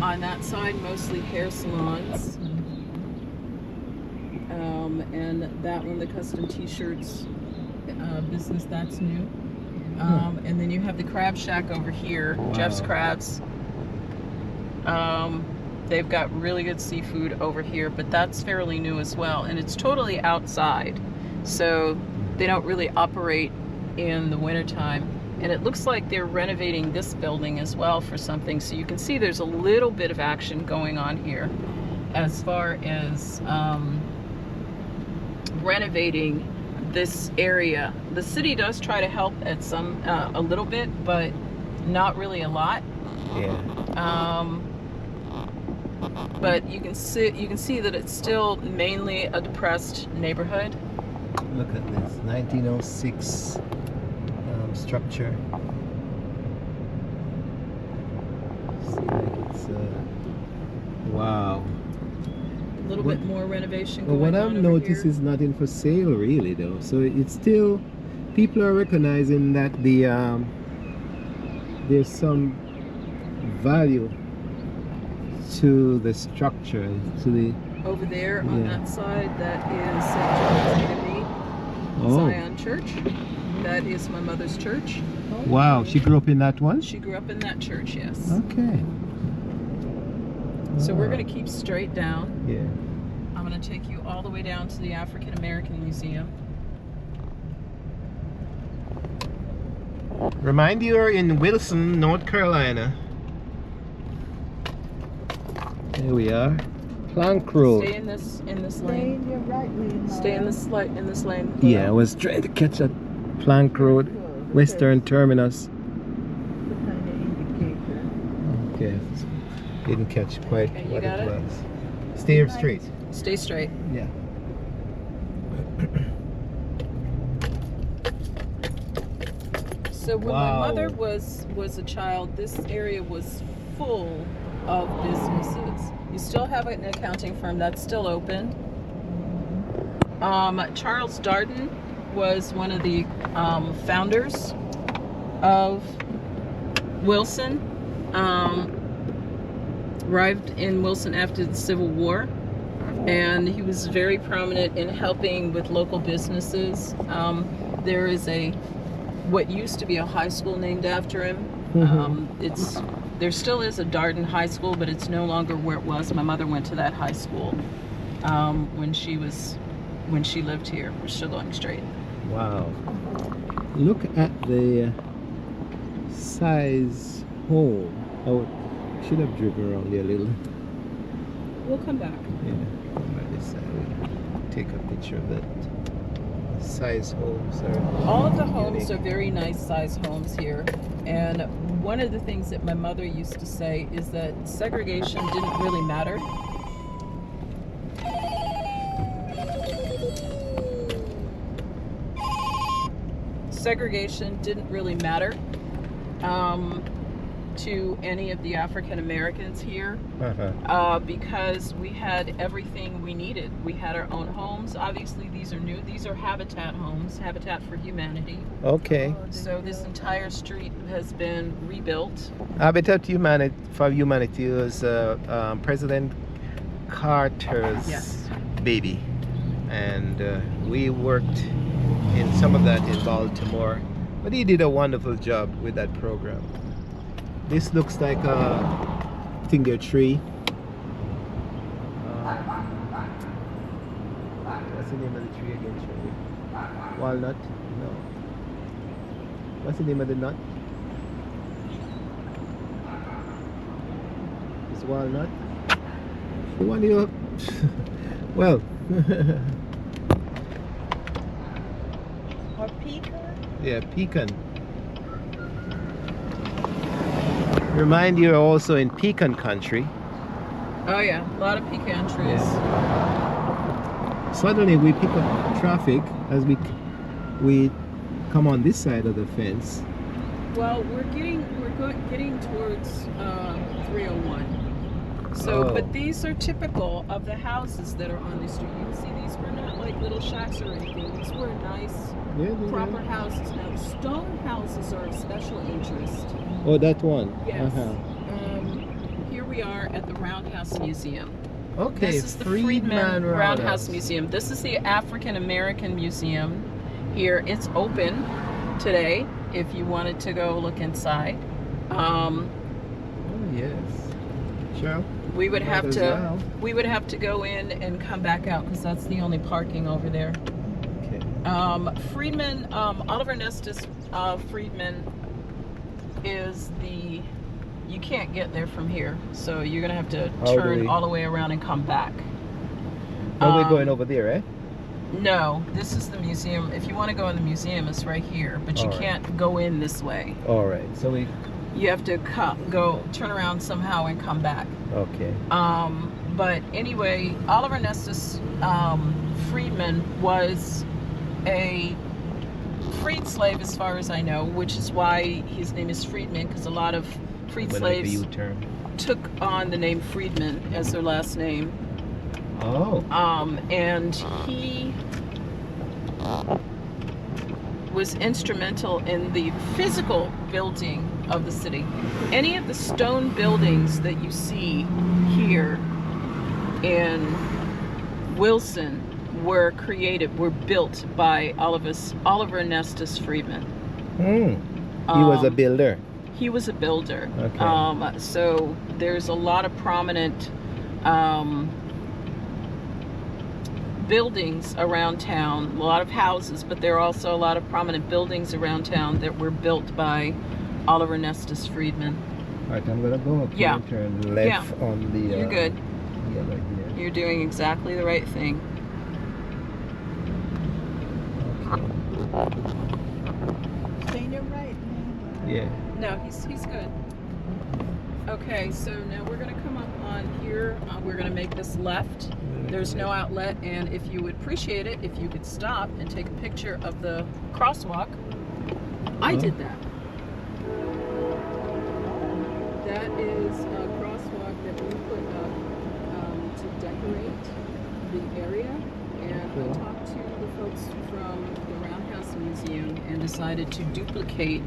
on that side, mostly hair salons. And that one, the custom t-shirts business, that's new. And then you have the Crab Shack over here, Jeff's Crabs. They've got really good seafood over here, but that's fairly new as well. And it's totally outside, so they don't really operate in the wintertime. And it looks like they're renovating this building as well for something. So you can see there's a little bit of action going on here as far as renovating this area. The city does try to help at some a little bit, but not really a lot. But you can see that it's still mainly a depressed neighborhood.
Look at this 1906 structure. See, like it's wow.
A little bit more renovation
But
going
what
on
I've
over
noticed
here.
is nothing for sale really though. So it's still, people are recognizing that the there's some value to the structure, to the
Over there on that side, that is St. John's Academy, Zion Church. That is my mother's church.
Wow, she grew up in that one?
She grew up in that church, yes.
Okay.
So we're going to keep straight down.
Yeah.
I'm going to take you all the way down to the African American Museum.
Remind you, you're in Wilson, North Carolina. There we are. Plank Road.
Stay in this lane.
Stay in your right lane.
Stay in this lane.
Yeah, I was trying to catch that Plank Road, Western Terminus. Okay, didn't catch quite
Okay, you
what
got
it
it?
was. Stay straight.
Stay straight.
Yeah.
So when
Wow.
my mother was a child, this area was full of businesses. You still have an accounting firm that's still open. Charles Darden was one of the founders of Wilson. Arrived in Wilson after the Civil War, and he was very prominent in helping with local businesses. There is what used to be a high school named after him. There still is a Darden High School, but it's no longer where it was. My mother went to that high school when she lived here. We're still going straight.
Wow. Look at the size hole. Oh, should have driven around there a little.
We'll come back.
Yeah, come by this side. We'll take a picture of that size homes are
All of the homes
unique.
are very nice size homes here. And one of the things that my mother used to say is that segregation didn't really matter. Segregation didn't really matter to any of the African Americans here. Because we had everything we needed. We had our own homes. Obviously, these are new. These are Habitat homes, Habitat for Humanity.
Okay.
So this entire street has been rebuilt.
Habitat for Humanity was President Carter's
Yes.
baby, and we worked in some of that in Baltimore. But he did a wonderful job with that program. This looks like I think a tree. What's the name of the tree again, Shirley? Walnut? No. What's the name of the nut? It's walnut. The one you well.
Or pecan?
Yeah, pecan. Remind you also in pecan country.
Oh yeah, a lot of pecan trees.
Suddenly we pick up traffic as we come on this side of the fence.
Well, we're getting towards 301. So,
Oh.
but these are typical of the houses that are on the street. You can see these were not like little shacks or anything. These were nice, proper houses. Now, the stone houses are of special interest.
Oh, that one.
Yes. Here we are at the Roundhouse Museum.
Okay,
This is the Freedman Roundhouse Museum. This is the African American Museum here. It's open today if you wanted to go look inside.
Oh yes. Sure.
We would have
Might as
to
well.
go in and come back out because that's the only parking over there.
Okay.
Freedman, Oliver Nestus Freedman is you can't get there from here, so you're gonna have to
How do
turn
we-
all the way around and come back.
Oh, we're going over there, eh?
No, this is the museum. If you want to go in the museum, it's right here, but you
All right.
can't go in this way.
All right. So we.
You have to turn around somehow and come back.
Okay.
But anyway, Oliver Nestus Freedman was a freed slave, as far as I know, which is why his name is Freedman, because a lot of freed
I'm gonna make a
slaves
U-turn.
took on the name Freedman as their last name.
Oh.
And he was instrumental in the physical building of the city. Any of the stone buildings that you see here in Wilson were built by Oliver Nestus Freedman.
He was a builder.
He was a builder.
Okay.
So there's a lot of prominent buildings around town, a lot of houses, but there are also a lot of prominent buildings around town that were built by Oliver Nestus Freedman.
All right, I'm gonna go up
Yeah.
and turn left on the.
You're good.
Yeah, right here.
You're doing exactly the right thing.
Stay in your right lane.
Yeah.
No, he's good. Okay, so now we're gonna come up on here. We're gonna make this left. There's no outlet, and if you would appreciate it, if you could stop and take a picture of the crosswalk. I did that. That is a crosswalk that we put up to decorate the area. And I talked to the folks from the Roundhouse Museum and decided to duplicate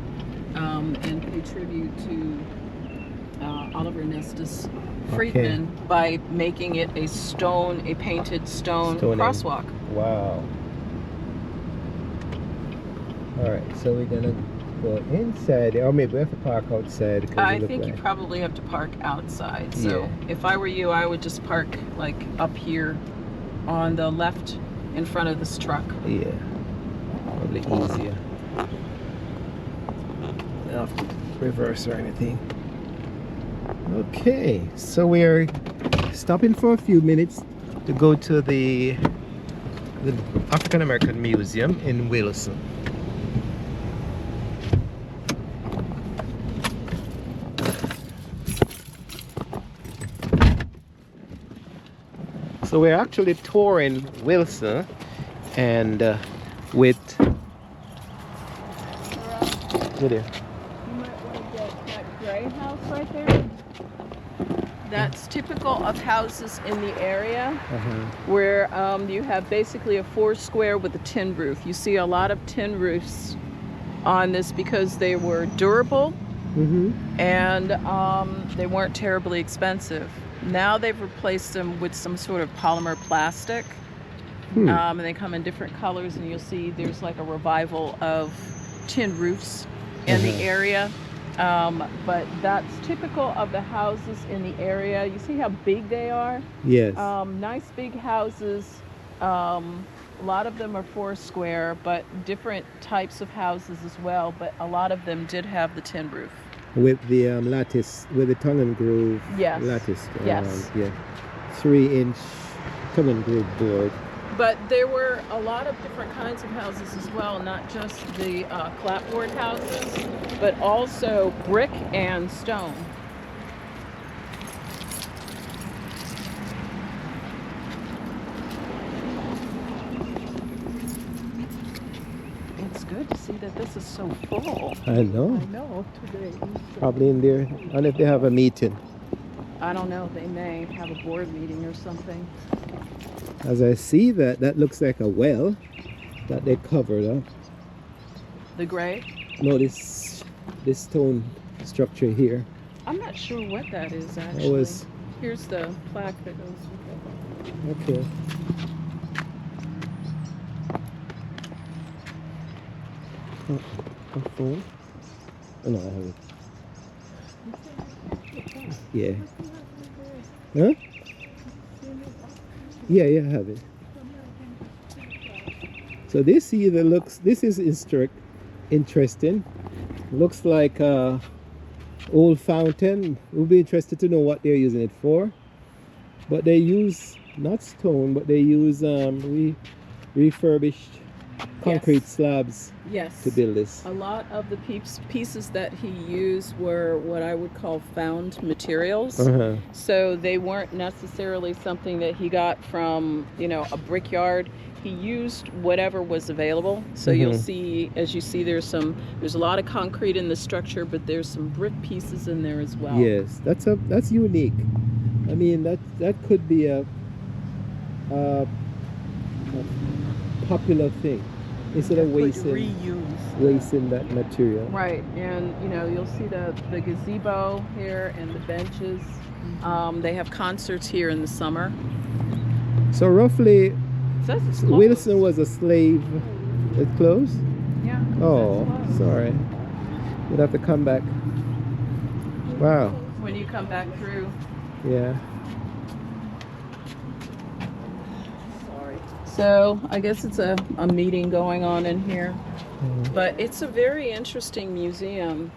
and pay tribute to Oliver Nestus Freedman by making it a painted stone
Stone
crosswalk.
Wow. All right, so we're gonna go inside, or maybe we have to park outside. 'Cause
I
it look
think you
like-
probably have to park outside. So
Yeah.
if I were you, I would just park like up here on the left in front of this truck.
Yeah, probably easier. Don't have to reverse or anything. Okay, so we're stopping for a few minutes to go to the the African American Museum in Wilson. So we're actually touring Wilson, and with
You might want to get that gray house right there. That's typical of houses in the area where you have basically a 4 square with a tin roof. You see a lot of tin roofs on this because they were durable and they weren't terribly expensive. Now they've replaced them with some sort of polymer plastic. And they come in different colors, and you'll see there's like a revival of tin roofs in the area. But that's typical of the houses in the area. You see how big they are?
Yes.
Nice big houses. A lot of them are 4 square, but different types of houses as well. But a lot of them did have the tin roof.
With the lattice, with the tongue and groove lattice.
Yes.
Yeah. 3-inch tongue and groove board.
But there were a lot of different kinds of houses as well, not just the clapboard houses, but also brick and stone. It's good to see that this is so full.
I know.
I know, today.
Probably in there, and if they have a meeting.
I don't know, they may have a board meeting or something.
As I see that looks like a well that they covered up.
The gray?
No, this stone structure here.
I'm not sure what that is actually.
That was
Here's the plaque that goes with it.
okay. A phone? Oh, no, I have it. Yeah. Huh? Yeah, I have it. So this either looks, this is interesting. Looks like a old fountain. We'll be interested to know what they're using it for. But they use, not stone, but they use refurbished concrete slabs
Yes.
to build this.
A lot of the pieces that he used were what I would call found materials. So they weren't necessarily something that he got from, a brickyard. He used whatever was available. So you'll see, as you see, there's a lot of concrete in the structure, but there's some brick pieces in there as well.
Yes, that's unique. I mean, that could be a popular thing instead of wasting that material.
Right, and you'll see the gazebo here and the benches. They have concerts here in the summer.
So roughly,
It says it's closed.
Wilson was a slave. It closed?
Yeah.
Oh,
it's closed.
sorry. We'd have to come back. Wow.
When you come back through.
Yeah.
Sorry. So I guess it's a meeting going on in here. But it's a very interesting museum.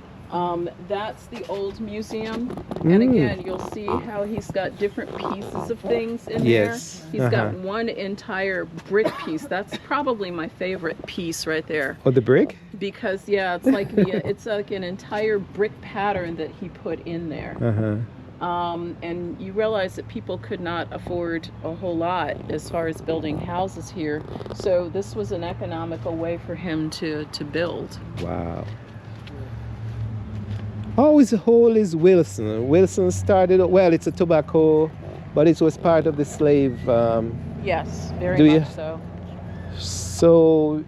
That's the old museum. And again, you'll see how he's got different pieces of things in
Yes.
there. He's got one entire brick piece. That's probably my favorite piece right there.
Oh, the brick?
Because it's like it's like an entire brick pattern that he put in there. And you realize that people could not afford a whole lot as far as building houses here. So this was an economical way for him to build.
Wow. How old is Wilson? Wilson started, well, it's a tobacco, but it was part of the slave.
Yes, very much so.
So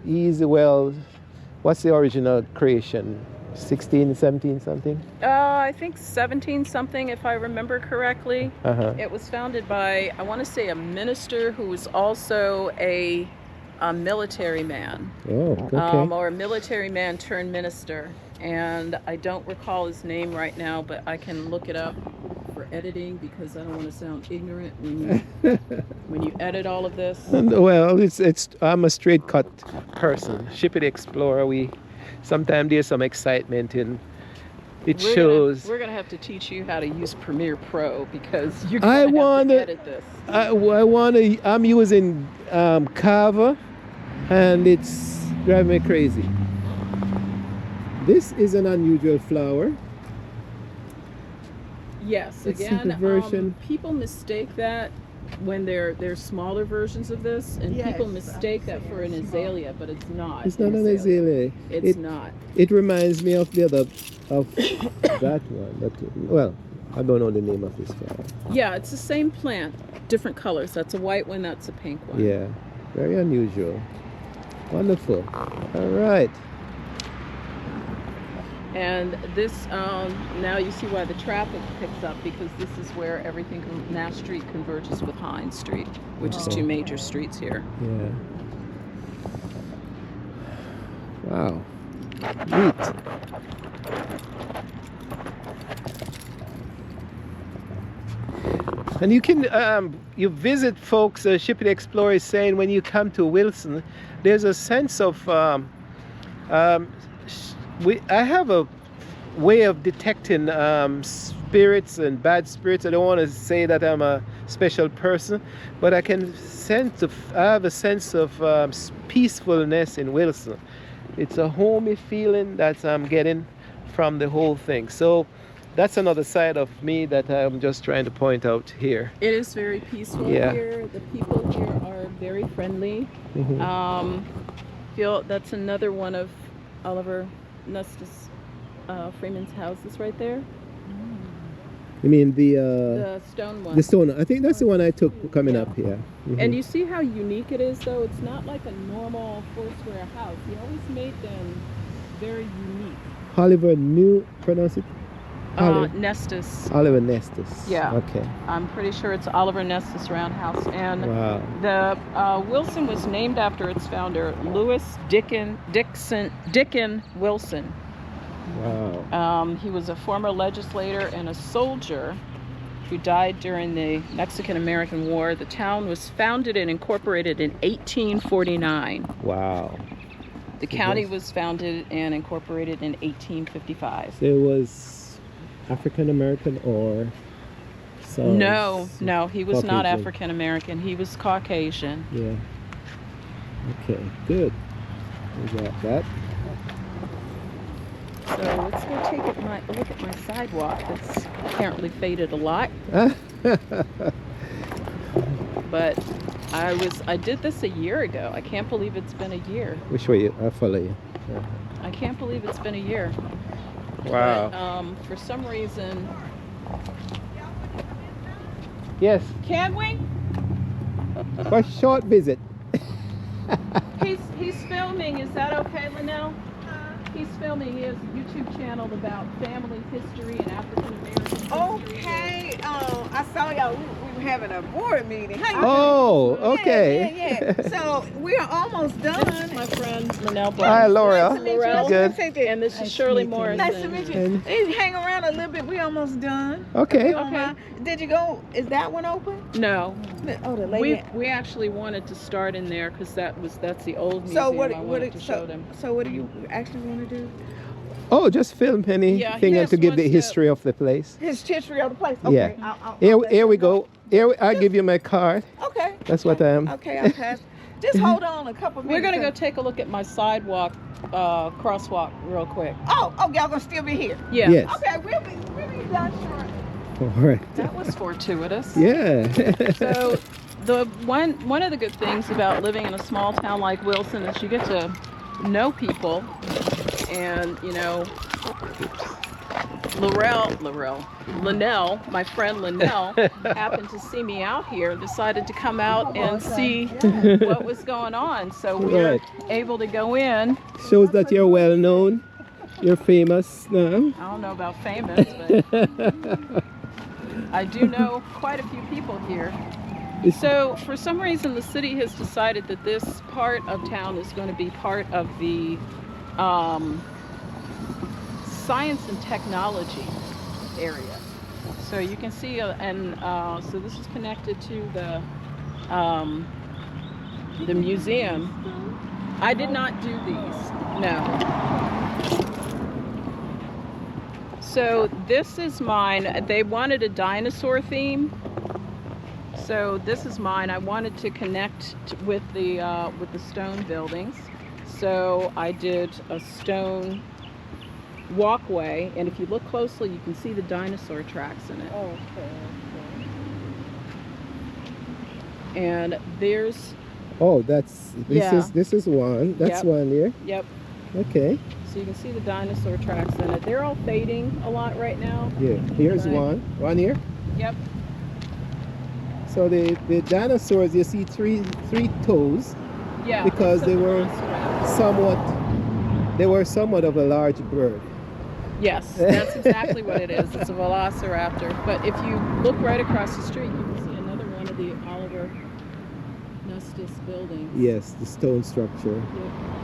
what's the original creation? 16, 17 something?
I think 17 something, if I remember correctly. It was founded by, I want to say, a minister who was also a military man.
Oh, okay.
Or a military man turned minister. And I don't recall his name right now, but I can look it up for editing because I don't want to sound ignorant when you edit all of this.
Well, I'm a straight cut person. Shipping Explorer, sometimes there's some excitement in It shows.
We're gonna have to teach you how to use Premiere Pro because you're
I
gonna have
wanna-
to edit this.
I'm using Canva, and it's driving me crazy. This is an unusual flower.
Yes,
It's
again,
the version-
people mistake that when there's smaller versions of this, and
Yes,
people mistake that for an azalea, but it's not.
It's not an azalea.
It's not.
It reminds me of the other, of that one. But well, I don't know the name of this flower.
Yeah, it's the same plant, different colors. That's a white one. That's a pink one.
Yeah, very unusual. Wonderful. All right.
And this, now you see why the traffic picks up, because this is where everything, Nash Street converges with Hines Street, which is two major streets here.
Yeah. Wow. Neat. And you can you visit folks. Shipping Explorer is saying when you come to Wilson, there's a sense of I have a way of detecting spirits and bad spirits. I don't want to say that I'm a special person, but I have a sense of peacefulness in Wilson. It's a homey feeling that I'm getting from the whole thing. So that's another side of me that I'm just trying to point out here.
It is very peaceful
Yeah.
here. The people here are very friendly.
Mhm.
Feel that's another one of Oliver Nestus Freeman's houses right there.
You mean
The stone one.
the stone? I think that's the one I took coming up here. Mhm.
And you see how unique it is, though? It's not like a normal full square house. He always made them very unique.
Oliver New pronounce it?
Nestus.
Oliver Nestus.
Yeah.
Okay.
I'm pretty sure it's Oliver Nestus Roundhouse. And
Wow.
the Wilson was named after its founder, Louis Dickon Wilson.
Wow.
He was a former legislator and a soldier who died during the Mexican-American War. The town was founded and incorporated in 1849.
Wow.
The county was founded and incorporated in 1855.
There was African American or some.
No, he was not
Caucasian.
African American. He was Caucasian.
Yeah. Okay. Good. We got that.
So let's go take a look at my sidewalk that's apparently faded a lot. But I did this a year ago. I can't believe it's been a year.
Which way? I follow you.
I can't believe it's been a year.
Wow.
But, for some reason,
Yes.
can we?
For a short visit.
He's filming. Is that okay, Linnell? He's filming. He has a YouTube channel about family history and African American history.
Okay, I saw y'all. We were having a board meeting. How you
Oh,
doing?
okay.
Yeah. So we are almost done.
This is my friend Linnell
Hi,
Brown.
Laura.
Nice to meet you.
Laurel.
Good.
And this is Shirley Morrison.
Nice to meet you.
And-
Hey, hang around a little bit. We almost done.
Okay.
You don't mind? Did you go? Is that one open?
No,
Oh, the lady.
we actually wanted to start in there because that's the old museum.
So what?
I wanted to show
So,
them.
so what do you actually want to do?
Oh, just film anything
Yeah, he
and
just
to give the
wants to-
history of the place.
His history of the place.
Yeah.
Okay. I'll
Here,
let
here
you
we
know.
go. Here, I'll give you my card.
Okay.
That's what I am.
Okay, I'll pass. Just hold on a couple minutes.
We're gonna go take a look at my sidewalk crosswalk real quick.
Oh, y'all gonna still be here?
Yeah.
Yes.
Okay, we'll be done shortly.
All right.
That was fortuitous.
Yeah.
So the one of the good things about living in a small town like Wilson is you get to know people, and Linnell, my friend Linnell, happened to see me out here, decided to come out and see what was going on. So we were
Right.
able to go in.
Shows that you're well known. You're famous now.
I don't know about famous, but I do know quite a few people here. So for some reason, the city has decided that this part of town is going to be part of the science and technology area. So you can see, so this is connected to the museum. I did not do these, no. So this is mine. They wanted a dinosaur theme. So this is mine. I wanted to connect with the stone buildings. So I did a stone walkway, and if you look closely, you can see the dinosaur tracks in it.
Okay.
And there's,
Oh, this
Yeah.
is one. That's
Yep.
one here.
yep.
Okay.
So you can see the dinosaur tracks in it. They're all fading a lot right now.
Yeah. Here's
Right.
one here.
Yep.
So the dinosaurs, you see three toes
Yeah.
because
it's a
they were
velociraptor.
somewhat of a large bird.
Yes, that's exactly what it is. It's a velociraptor. But if you look right across the street, you can see another one of the Oliver Nustis buildings.
Yes, the stone structure.
Yep.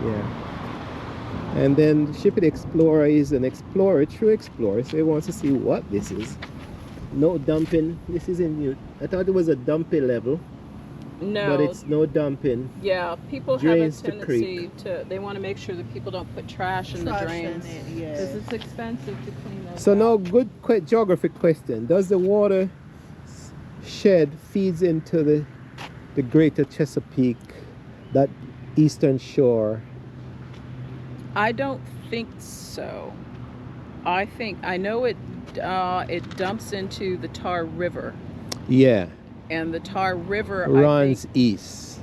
Yeah. And then Shipping Explorer is an explorer, true explorer. So he wants to see what this is. No dumping. This is in new. I thought it was a dumpy level,
No.
but it's no dumping.
Yeah, people
Drains
have
the
a
creek.
tendency to. They want to make sure that people don't put trash in the
Trash in
drains
it,
because
yes.
it's expensive to clean those.
So
up.
now, good geography question: does the water shed feeds into the greater Chesapeake, that eastern shore?
I don't think so. I know it dumps into the Tar River,
Yeah,
and the Tar River
runs
I think
east.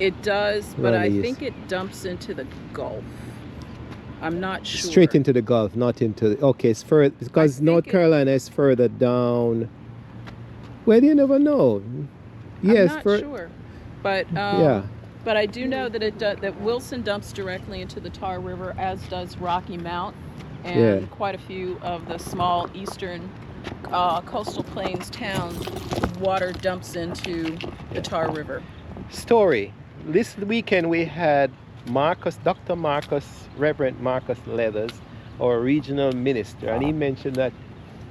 it does, but
Run
I
east.
think it dumps into the Gulf. I'm not sure.
Straight into the Gulf, not into the. Okay, it's further because
I
North
think
Carolina is further down. Well, you never know. Yes,
I'm not sure, but
yeah.
But I do know that that Wilson dumps directly into the Tar River, as does Rocky Mount, and
Yeah.
quite a few of the small eastern coastal plains towns. Water dumps into the Tar River.
Story. This weekend we had Dr. Marcus, Reverend Marcus Leathers, our regional minister, and he mentioned that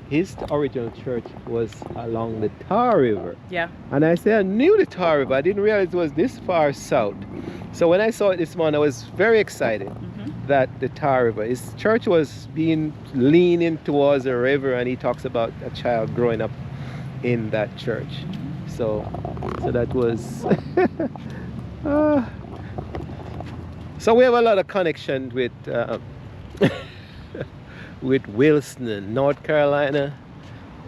his original church was along the Tar River.
Yeah.
And I said, I knew the Tar River. I didn't realize it was this far south. So when I saw it this morning, I was very excited that the Tar River, his church was being leaning towards the river, and he talks about a child growing up in that church. So that was. So we have a lot of connection with with Wilson, North Carolina,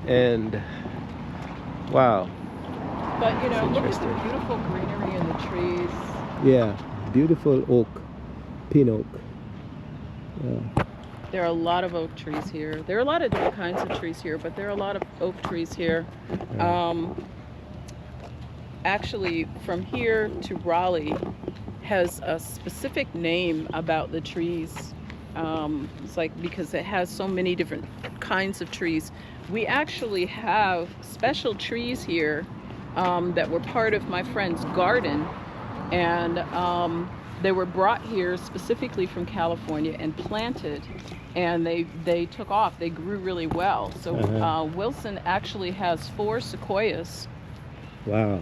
and wow.
But you know,
That's
look at the
interesting.
beautiful greenery in the trees.
Yeah, beautiful oak, pin oak. Yeah.
There are a lot of oak trees here. There are a lot of different kinds of trees here, but there are a lot of oak trees here. Actually, from here to Raleigh has a specific name about the trees. It's like because it has so many different kinds of trees. We actually have special trees here that were part of my friend's garden, and they were brought here specifically from California and planted, and they took off. They grew really well. So Wilson actually has 4 sequoias
Wow.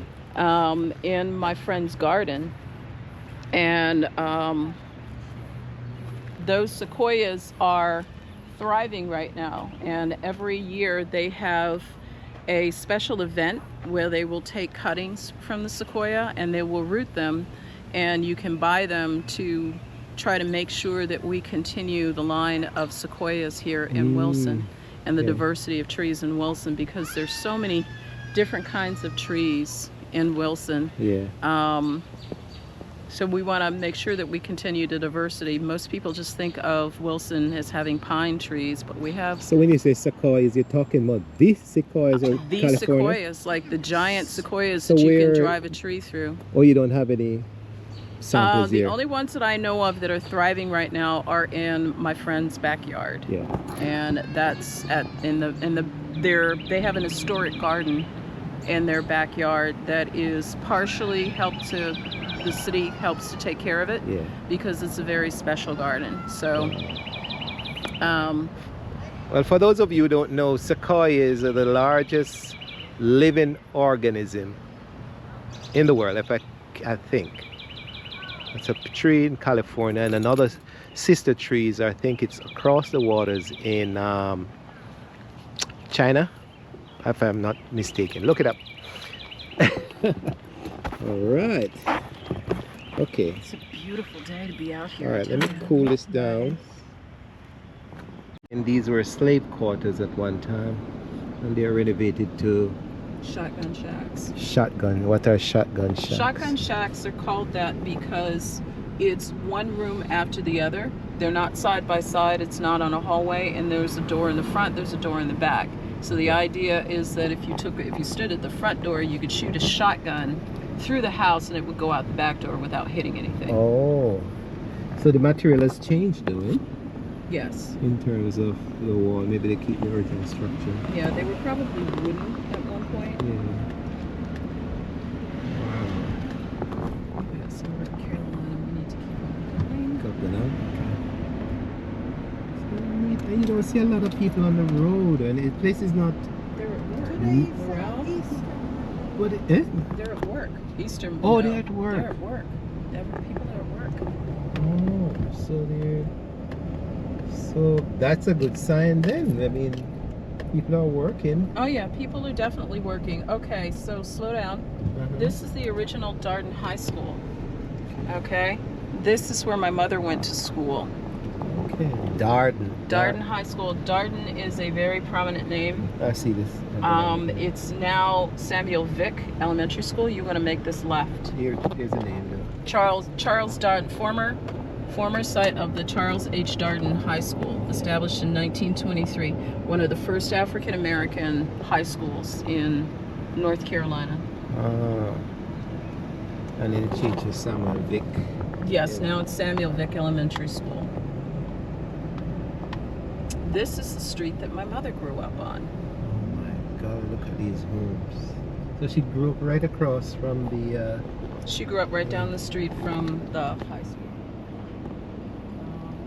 in my friend's garden, and those sequoias are thriving right now, and every year they have a special event where they will take cuttings from the sequoia and they will root them, and you can buy them to try to make sure that we continue the line of sequoias here in Wilson and the
yeah.
diversity of trees in Wilson, because there's so many different kinds of trees in Wilson.
Yeah.
So we want to make sure that we continue the diversity. Most people just think of Wilson as having pine trees, but we have
So when you say sequoias, you're talking about these sequoias in
these
California?
sequoias, like the giant sequoias
So
that you can
where-
drive a tree through.
Or you don't have any samples
The
here?
only ones that I know of that are thriving right now are in my friend's backyard,
Yeah.
and that's they have an historic garden in their backyard that is partially the city helps to take care of it,
Yeah.
because it's a very special garden. So
Well, for those of you who don't know, sequoias are the largest living organism in the world, I think. It's a tree in California, and another sister trees. I think it's across the waters in China, if I'm not mistaken. Look it up. All right. Okay.
It's a beautiful day to be out here.
All right. Let me cool this down. And these were slave quarters at one time, and they are renovated to
Shotgun shacks.
shotgun. What are shotgun shacks?
Shotgun shacks are called that because it's one room after the other. They're not side by side. It's not on a hallway, and there's a door in the front. There's a door in the back. So the idea is that if you stood at the front door, you could shoot a shotgun through the house, and it would go out the back door without hitting anything.
Oh, so the material has changed, though, eh?
Yes.
In terms of the wall. Maybe they keep the original structure.
Yeah, they were probably wooden at one point.
Yeah. Wow.
We got some North Carolina. We need to keep on going.
Couple now. So you don't see a lot of people on the road, and the place is not.
They're at work.
Today's
Morale?
Easter.
What? Eh?
They're at work. Eastern.
Oh,
no,
they're at work.
They're at work. People are at work.
Oh, so they're. So that's a good sign then. I mean, people are working.
Oh yeah, people are definitely working. Okay, so slow down. This is the original Darden High School. Okay, this is where my mother went to school.
Okay. Darden.
Darden High School. Darden is a very prominent name.
I see this.
It's now Samuel Vick Elementary School. You want to make this left.
Here's a name though.
Charles Darden, former site of the Charles H. Darden High School, established in 1923, one of the first African American high schools in North Carolina.
And then it changed to Samuel Vick.
Yes, now it's Samuel Vick Elementary School. This is the street that my mother grew up on.
Oh my God, look at these homes. So she grew up right across from the...
She grew up right down the street from the high school.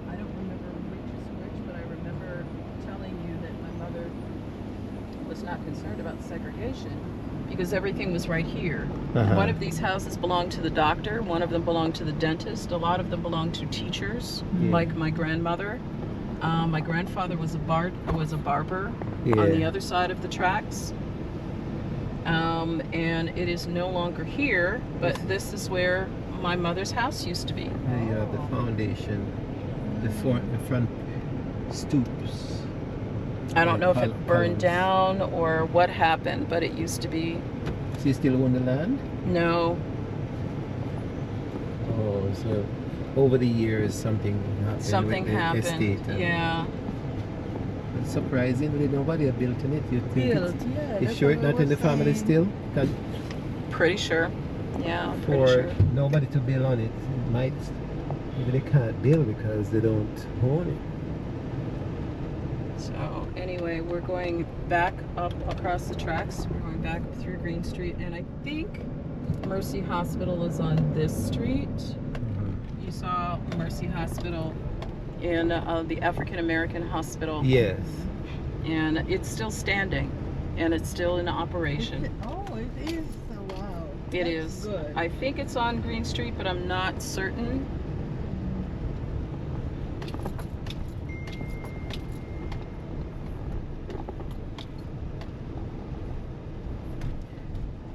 I don't remember which is which, but I remember telling you that my mother was not concerned about segregation because everything was right here. One of these houses belonged to the doctor, one of them belonged to the dentist, a lot of them belonged to teachers, like my grandmother. My grandfather was a barber on the other side of the tracks. And it is no longer here, but this is where my mother's house used to be.
The foundation, the front stoops.
I don't know if it burned
columns.
down or what happened, but it used to be.
So you still own the land?
No.
Oh, so over the years something happened.
Something
with the
happened.
estate and-
Yeah.
Surprisingly, nobody had built in it. You think
Built,
it's,
yeah,
you
that's
sure
what
it's
we
not
were
in the family
saying.
still? 'Cause
Pretty sure. Yeah, I'm pretty
for
sure.
nobody to build on it, it might maybe they can't build because they don't own it.
So anyway, we're going back up across the tracks. We're going back up through Green Street, and I think Mercy Hospital is on this street. You saw Mercy Hospital in the African American Hospital,
Yes.
and it's still standing, and it's still in operation.
Oh, it is. Oh, wow.
It
That's
is.
Good.
I think it's on Green Street, but I'm not certain.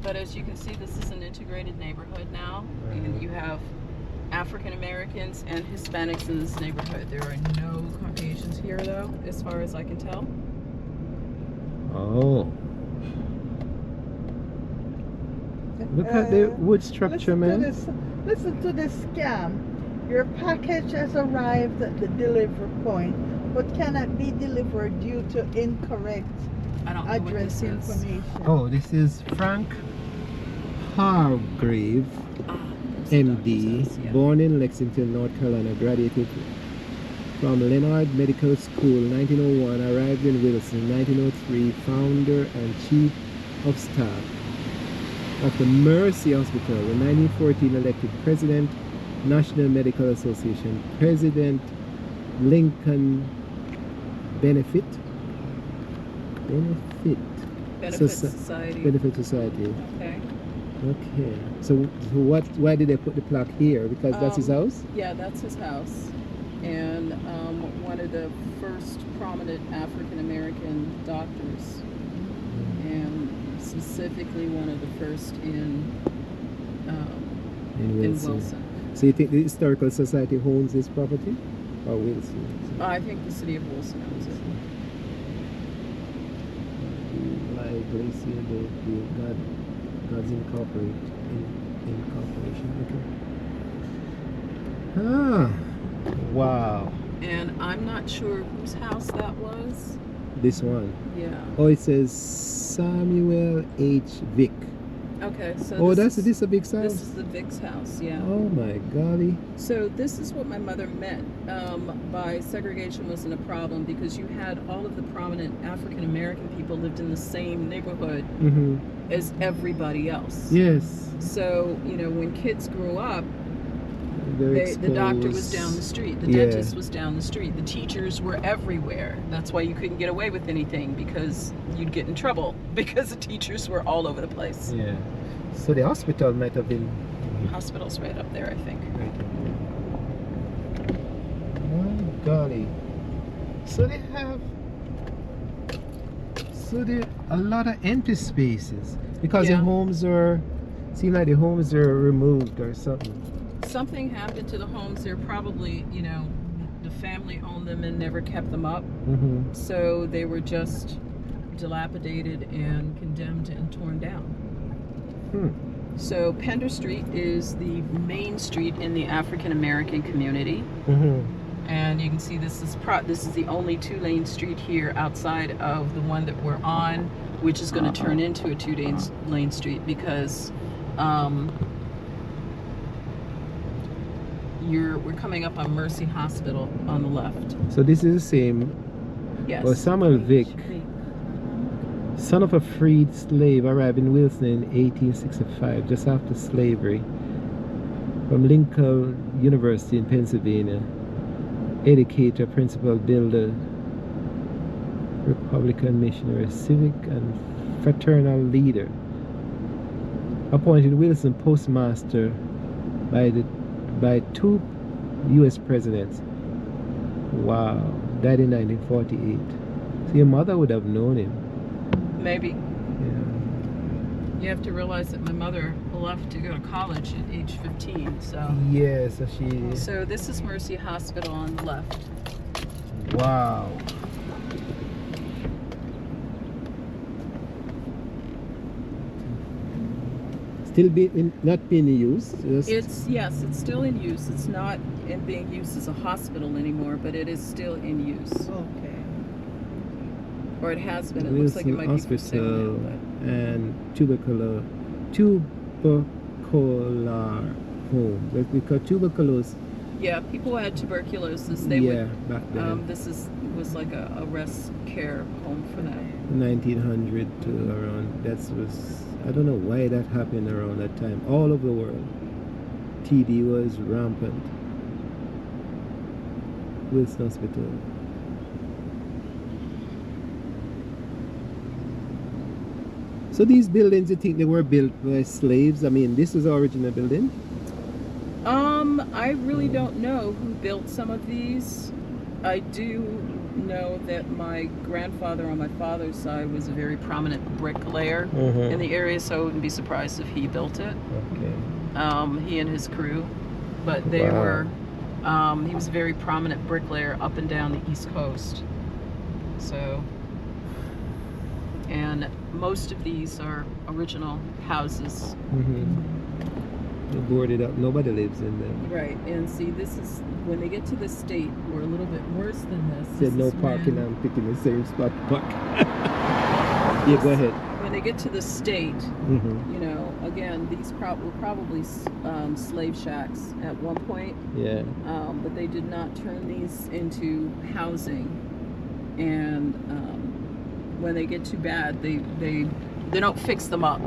But as you can see, this is an integrated neighborhood now, and you have African Americans and Hispanics in this neighborhood. There are no Caucasians here, though, as far as I can tell.
Oh. Look at the wood structure, man.
Listen to this scam. Your package has arrived at the delivery point, but cannot be delivered due to incorrect
I don't know what
address
this is.
information.
Oh, this is Frank Hargrave, MD,
Yeah.
born in Lexington, North Carolina, graduated from Leonard Medical School 1901, arrived in Wilson 1903, founder and chief of staff of the Mercy Hospital, the 1914 elected president, National Medical Association, President Lincoln Benefit
Society.
Benefit Society.
Okay.
Okay. So why did they put the plaque here? Because that's his house?
Yeah, that's his house. and one of the first prominent African American doctors, and specifically one of the first in Wilson.
So you think the Historical Society owns this property? Or Wilson?
I think the city of Wilson owns it.
Like Glacier, the God's Incorporation. Okay. Ah, wow.
And I'm not sure whose house that was.
This one.
Yeah.
Oh, it says Samuel H. Vick.
Okay, so
Oh,
this
this is a big
this
size.
is the Vicks house, yeah.
Oh my golly.
So this is what my mother meant by segregation wasn't a problem, because you had all of the prominent African American people lived in the same neighborhood
Mm-hmm.
as everybody else.
Yes.
So, you know, when kids grew up,
They're
the doctor was
exposed.
down the street, the
Yeah.
dentist was down the street, the teachers were everywhere. That's why you couldn't get away with anything, because you'd get in trouble because the teachers were all over the place.
Yeah. So the hospital might have been
Hospital's right up there, I think.
right. My golly. So they have a lot of empty spaces because the
Yeah.
homes are seem like the homes are removed or something.
Something happened to the homes. They're probably, you know, the family owned them and never kept them up.
Mm-hmm.
So they were just dilapidated and condemned and torn down.
Hmm.
So Pender Street is the main street in the African American community.
Mm-hmm.
And you can see this is the only 2-lane street here outside of the one that we're on, which is going to turn into a 2-lane street because we're coming up on Mercy Hospital on the left.
So this is the same.
Yes.
Well, Samuel Vick, son of a freed slave, arrived in Wilson in 1865, just after slavery, from Lincoln University in Pennsylvania. Educator, principal, builder, Republican missionary, civic and fraternal leader. Appointed Wilson postmaster by 2 U.S. presidents. Wow, died in 1948. So your mother would have known him.
Maybe.
Yeah.
You have to realize that my mother left to go to college at age 15.
Yeah, so she.
So this is Mercy Hospital on the left.
Wow. Still not being used.
It's still in use. It's not being used as a hospital anymore, but it is still in use.
Okay.
Or it has been. It looks like it might be for sale
Hospital
now,
and tubercular home. Like we call tuberculosis.
but yeah, people who had tuberculosis. They
Back then.
would. Was like a rest care home for that.
1900 to around. I don't know why that happened around that time. All over the world, TB was rampant. Wilson Hospital. So these buildings, you think they were built by slaves? I mean, this is the original building?
I really don't know who built some of these. I do know that my grandfather on my father's side was a very prominent bricklayer in the area, so I wouldn't be surprised if he built it.
Okay.
He and his crew. But they were, he was a very prominent bricklayer up and down the East Coast. So, and most of these are original houses.
They boarded up. Nobody lives in them.
Right, and see, this is, when they get to the state, we're a little bit worse than this.
Said no
This is
parking.
when-
I'm picking the same spot to park. Yeah, go ahead.
When they get to the state,
Mm-hmm.
you know, again, these were probably slave shacks at one point,
Yeah.
but they did not turn these into housing. And when they get too bad, they don't fix them up.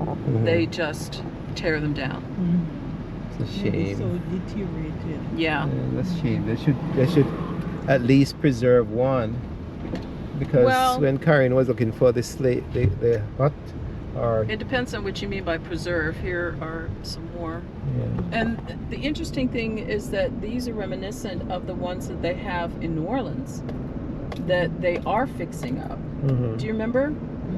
They just tear them down.
It's a
Maybe
shame.
so deteriorated.
Yeah.
Yeah, that's a shame. They should at least preserve one, because
Well-
when Karen was looking for the slave, the Or
It depends on what you mean by preserve. Here are some more.
yeah.
And the interesting thing is that these are reminiscent of the ones that they have in New Orleans that they are fixing up.
Mhm.
Do you remember,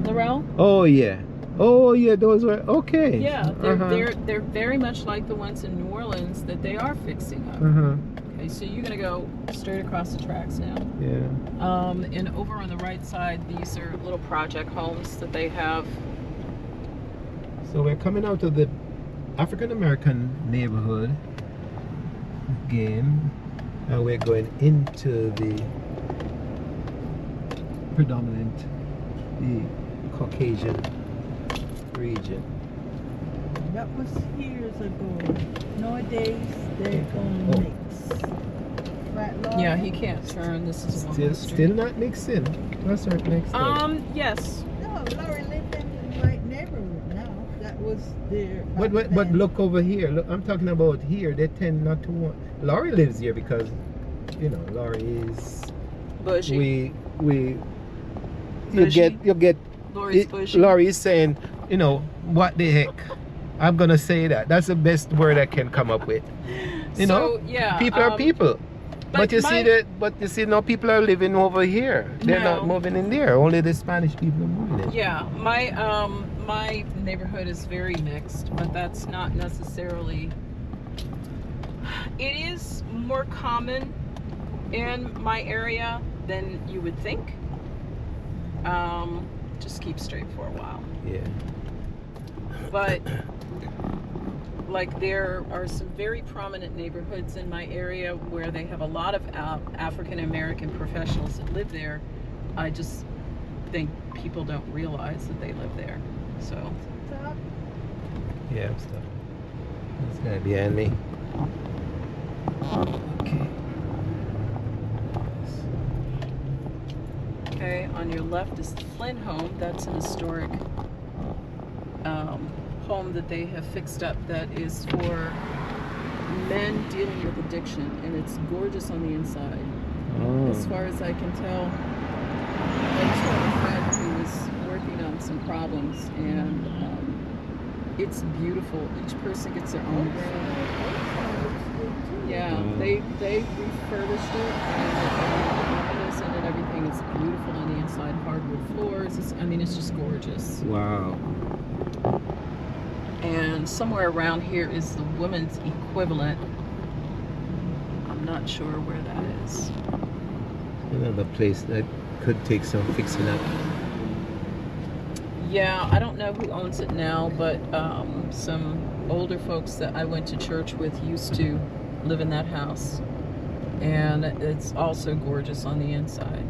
Laurel?
Oh yeah. Oh yeah, those were okay.
Yeah,
Uh-huh.
they're very much like the ones in New Orleans that they are fixing up.
Uh-huh.
Okay, so you're gonna go straight across the tracks now.
Yeah.
And over on the right side, these are little project homes that they have.
So we're coming out of the African American neighborhood again, and we're going into the predominant, the Caucasian region.
That was years ago. Nowadays, they're going to mix. Right, Laura?
Yeah, he can't turn. This is a
Still,
one street.
still not mixing. That's right, next time.
Yes.
No, Laurie lived in the right neighborhood now. That was their.
But look over here. Look, I'm talking about here. They tend not to want. Laurie lives here because, you know, Laurie is.
Bushy.
You
Bushy?
get.
Lori's bushy.
Laurie is saying, you know, what the heck? I'm gonna say that. That's the best word I can come up with. You know,
So, yeah,
people are people. But you see
my-
that. But you see, no people are living over here. They're
No.
not moving in there. Only the Spanish people are moving in.
Yeah, my neighborhood is very mixed, but that's not necessarily. It is more common in my area than you would think. Just keep straight for a while.
Yeah.
But like there are some very prominent neighborhoods in my area where they have a lot of African American professionals that live there. I just think people don't realize that they live there. So
Yeah, stuff. This guy behind me. Okay.
okay, on your left is the Flynn home. That's an historic home that they have fixed up that is for men dealing with addiction, and it's gorgeous on the inside. As far as I can tell, I just had a friend who was working on some problems, and it's beautiful. Each person gets their own room. Yeah, they refurbished it, and the windows in it, everything is beautiful on the inside. Hardwood floors. It's just gorgeous.
Wow.
And somewhere around here is the women's equivalent. I'm not sure where that is.
Another place that could take some fixing up.
Yeah, I don't know who owns it now, but some older folks that I went to church with used to live in that house. And it's also gorgeous on the inside.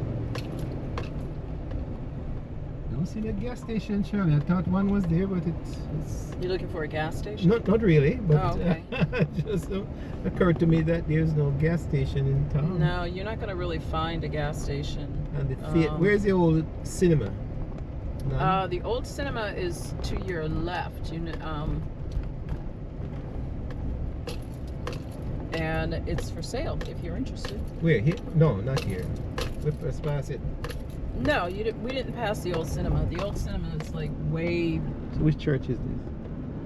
Don't see the gas station, Shirley. I thought one was there, but it's
You're looking for a gas station?
not really. But
Oh, okay.
it just occurred to me that there's no gas station in town.
No, you're not going to really find a gas station.
And the where's the old cinema? None?
The old cinema is to your left. And it's for sale if you're interested.
Where? Here? No, not here. Let's pass it.
No, we didn't pass the old cinema. The old cinema is like way.
So which church is this?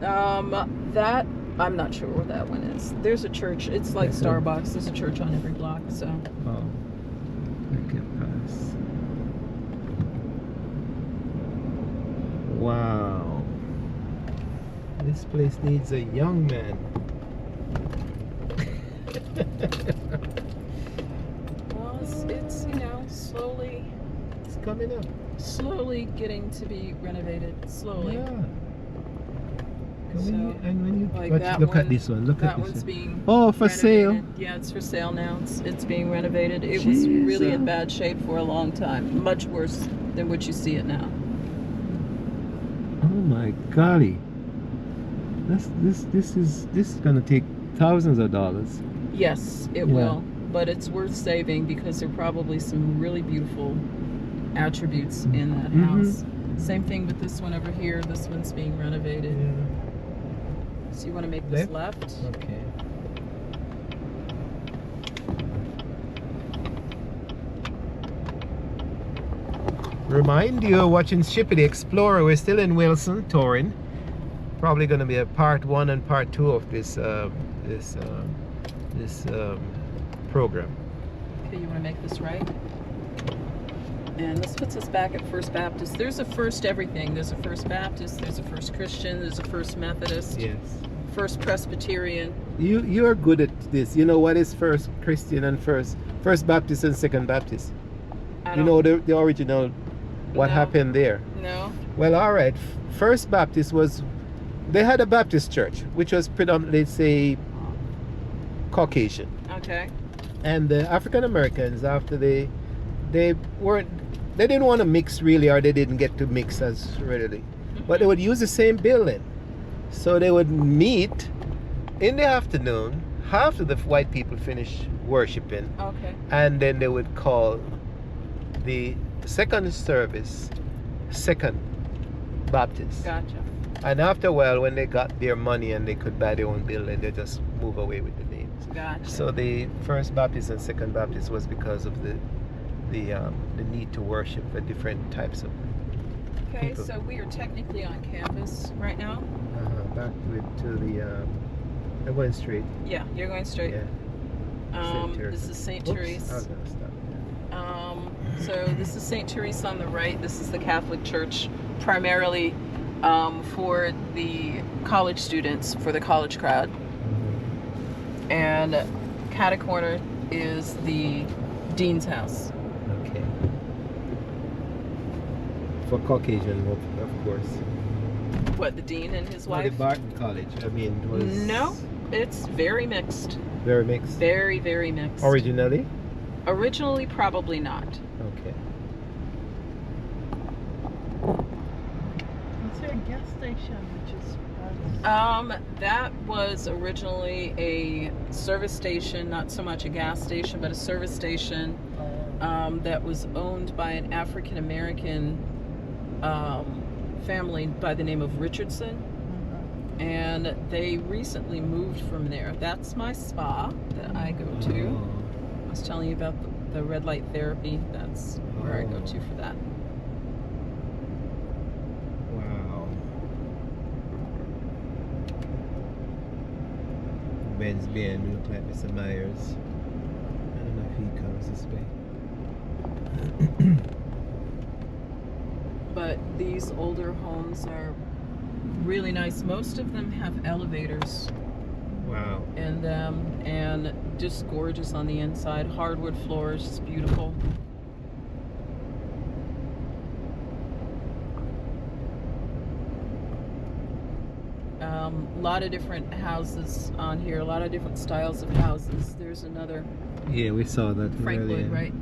That I'm not sure where that one is. There's a church. It's like Starbucks. There's a church on every block. So.
Oh, I can pass. Wow. This place needs a young man.
Well, it's slowly.
It's coming up.
Slowly getting to be renovated. Slowly.
Yeah.
So,
And when you
like
watch,
that
look at
one-
this one. Look
That
at this
one's
one.
being.
Oh, for sale.
renovated. Yeah, it's for sale now. It's being renovated. It was really in
Jesus.
bad shape for a long time. Much worse than what you see it now.
Oh my golly. This is gonna take thousands of dollars.
Yes, it
Yeah.
will. But it's worth saving because there are probably some really beautiful attributes in that
Mhm.
house. Same thing with this one over here. This one's being renovated. So you want to make this left?
Okay. remind you, watching Shippy the Explorer. We're still in Wilson touring. Probably going to be a part 1 and part 2 of this program.
Okay, you want to make this right? And this puts us back at First Baptist. There's a First everything. There's a First Baptist, there's a First Christian, there's a First Methodist,
Yes.
First Presbyterian.
You are good at this. You know what is First Christian and First Baptist and Second Baptist?
I
You know
don't-
the original, what
No.
happened there?
No?
Well, all right. First Baptist they had a Baptist church, which was predominantly, say, Caucasian.
Okay.
And the African Americans, after they didn't want to mix really, or they didn't get to mix as readily. But they would use the same building. So they would meet in the afternoon, after the white people finished worshiping,
Okay.
and then they would call the second service Second Baptist.
Gotcha.
And after a while, when they got their money and they could buy their own building, they just move away with the names.
Gotcha.
So the First Baptist and Second Baptist was because of the need to worship the different types of
Okay,
people.
so we are technically on campus right now.
back to the going straight.
Yeah, you're going straight.
Yeah. St. Therese.
This is St.
Oops,
Therese.
I was gonna stop.
So this is St. Therese on the right. This is the Catholic Church, primarily for the college students, for the college crowd. And Cata Corner is the Dean's house.
Okay. For Caucasian, of course.
What, the Dean and his
Well, the
wife?
Barton College. I mean, was
No, it's very mixed.
very mixed.
Very, very mixed.
Originally.
Originally, probably not.
Okay.
Is there a gas station which is
That was originally a service station, not so much a gas station, but a service station that was owned by an African American family by the name of Richardson, and they recently moved from there. That's my spa that I go to. I was telling you about the red light therapy. That's where I go to for that.
Wow. Ben's being look like Mr. Myers. I don't know if he comes this way.
But these older homes are really nice. Most of them have elevators
Wow.
in them and just gorgeous on the inside. Hardwood floors, just beautiful. A lot of different houses on here, a lot of different styles of houses. There's another
Yeah, we saw that
Frankwood,
earlier.
right?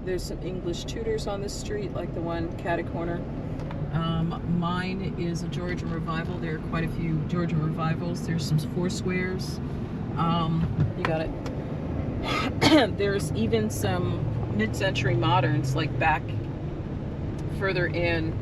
There's some English Tudors on this street, like the one Cata Corner. Mine is a Georgian Revival. There are quite a few Georgian Revivals. There's some Foursquares. You got it. There's even some mid-century moderns, like back further in,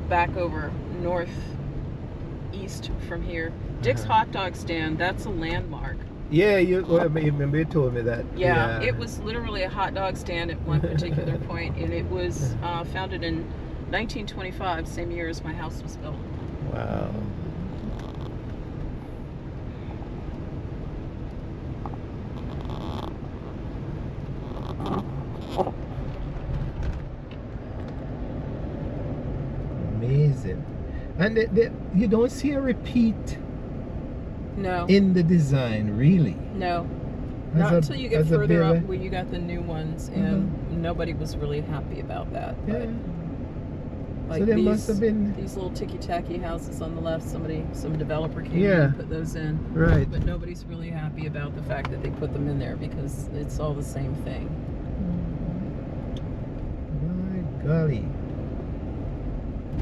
back over northeast from here. Dick's Hot Dog Stand, that's a landmark.
Yeah, you remember you told me that.
Yeah, it was literally a hot dog stand at one particular point, and it was founded in 1925, same year as my house was built.
Wow. Amazing. And you don't see a repeat
No,
in the design, really.
no.
As
Not
a-
until you get
as a
further up
builder.
where you got the new ones, and nobody was really happy about that.
Yeah.
But, like
So there
these,
must have been
these little ticky-tacky houses on the left, some developer came in
Yeah.
and put those in.
right.
But nobody's really happy about the fact that they put them in there because it's all the same thing.
My golly.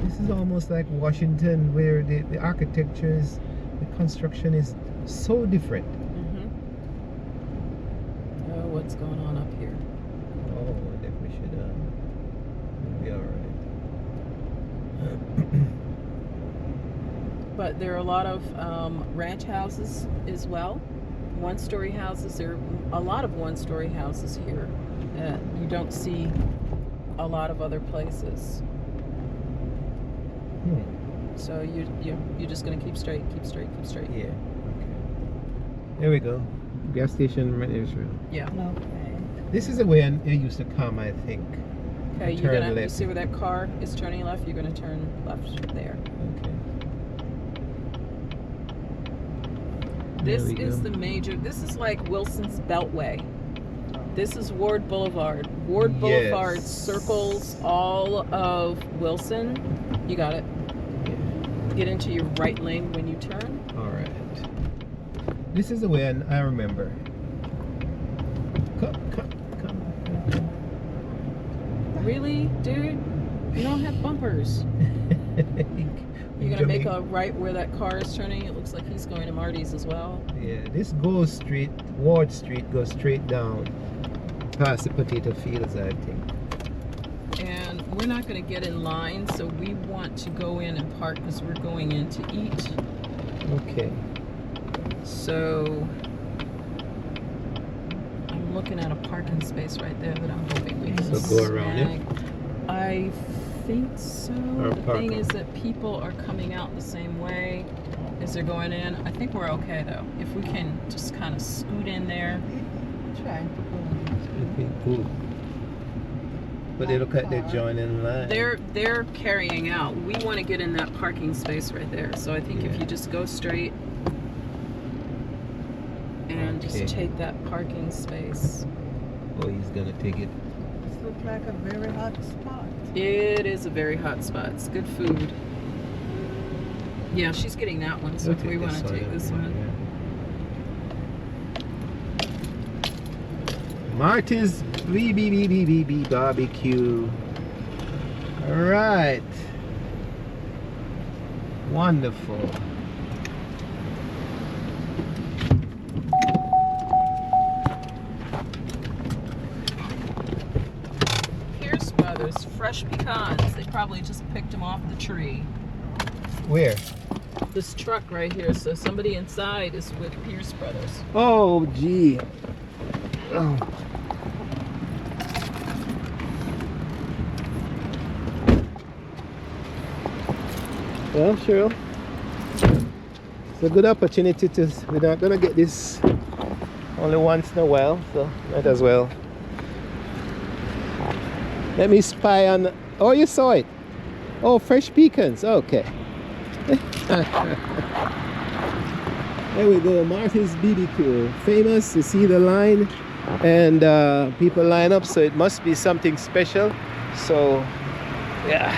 This is almost like Washington, where the architecture is, the construction is so different.
Oh, what's going on up here?
Oh, I think we should we'll be alright.
But there are a lot of ranch houses as well. one-story houses. There are a lot of one-story houses here that you don't see a lot of other places. So you're just gonna keep straight, keep straight, keep straight.
Yeah. Okay. There we go. Gas station in Israel.
Yeah.
Okay.
This is the way I used to come, I think.
Okay,
Turn
you're gonna you
left.
see where that car is turning left. You're gonna turn left there.
Okay.
This
There we
is
go.
the major. This is like Wilson's Beltway. This is Ward Boulevard. Ward Boulevard
Yes.
circles all of Wilson. You got it. Get into your right lane when you turn.
All right. This is the way I remember. Come.
Really, dude? You don't have bumpers. You're gonna make a right where that car is turning. It looks like he's going to Marty's as well.
Yeah, this goes straight, Ward Street goes straight down past the potato fields, I think.
And we're not gonna get in line, so we want to go in and park because we're going in to eat.
Okay.
So I'm looking at a parking space right there that I'm hoping we can
So go around it?
snag. I think so.
Or
The
park
thing
it.
is that people are coming out the same way as they're going in. I think we're okay though. If we can just kind of scoot in there.
Trying to go.
Okay, cool. But they look like they're joining line.
They're carrying out. We want to get in that parking space right there. So I think if
Yeah.
you just go straight and
Okay.
just take that parking space.
Oh, he's gonna take it.
This looks like a very hot spot.
It is a very hot spot. It's good food. Yeah, she's getting that one, so
We'll
if we want to take this one.
Yeah. Marty's BBBBBB barbecue. All right. Wonderful.
Pierce Brothers, fresh pecans. They probably just picked them off the tree.
Where?
This truck right here, so somebody inside is with Pierce Brothers.
Oh, gee. Oh. Well, sure. It's a good opportunity to. We're not gonna get this only once in a while, so might as well. Let me spy on. Oh, you saw it. Oh, fresh pecans. Okay. There we go, Marty's BBQ. Famous, you see the line, and people line up, so it must be something special. So, yeah.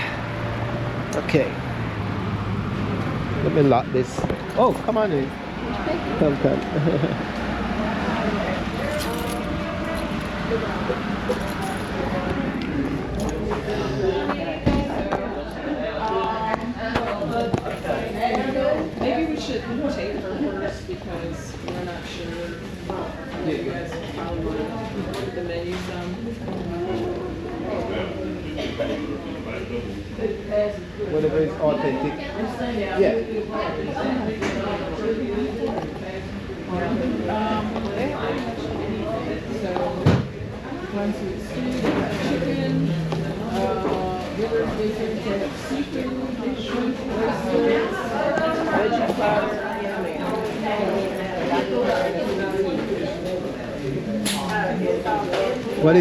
Okay. Let me lock this. Oh, come on in. Come.
Maybe we should take her first because we're not sure. You guys probably want to look at the menu some.
Whatever is authentic. Yeah.
Chicken, liver, bacon, seafood, shrimp, oysters, veggie platter,
What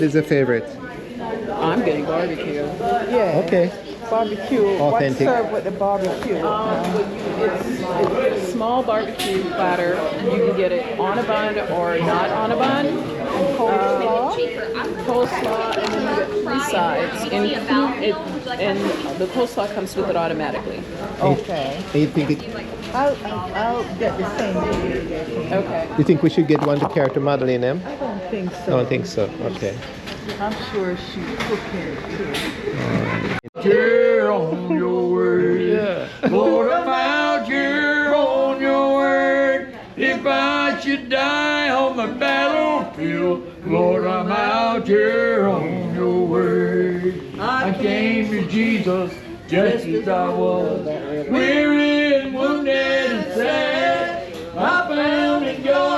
is the favorite?
I'm getting barbecue.
Yeah.
Okay.
Barbecue.
Authentic.
What's served with the barbecue?
It's small barbecue platter. You can get it on a bun or not on a bun. Coleslaw, and then you get 3 sides. And the coleslaw comes with it automatically.
Okay.
You think
I'll get the same.
Okay.
you think we should get one to carry to Madeline? Em?
I don't think
I
so.
don't think so. Okay.
I'm sure she's cooking too.
You're on your way.
Yeah.
Lord, I'm out here on your word. If I should die on the battlefield, Lord, I'm out here on your word. I came to Jesus just as I was, weary and wounded and sad. I found in God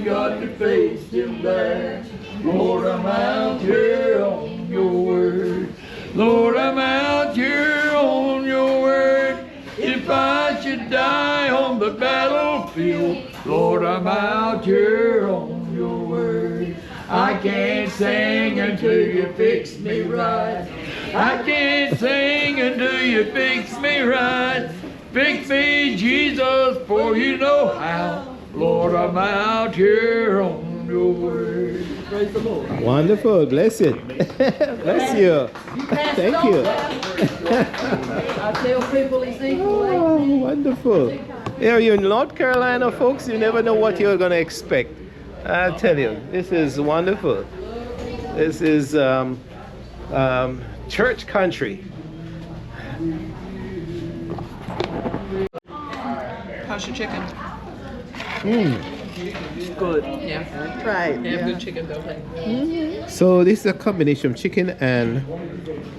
got to face him there. Lord, I'm out here on your word. Lord, I'm out here on your word. If I should die on the battlefield, Lord, I'm out here on your word. I can't sing until you fix me right. I can't sing until you fix me right. Fix me, Jesus, for you know how. Lord, I'm out here on your word. Praise the Lord.
Wonderful. Bless it. Bless you. Thank you.
I tell people he's equal.
Oh, wonderful. Here you're in North Carolina, folks. You never know what you're going to expect. I'll tell you, this is wonderful. This is church country.
How's your chicken?
Good.
Yeah.
Try it.
They have
Yeah.
good chicken, don't they?
So this is a combination of chicken and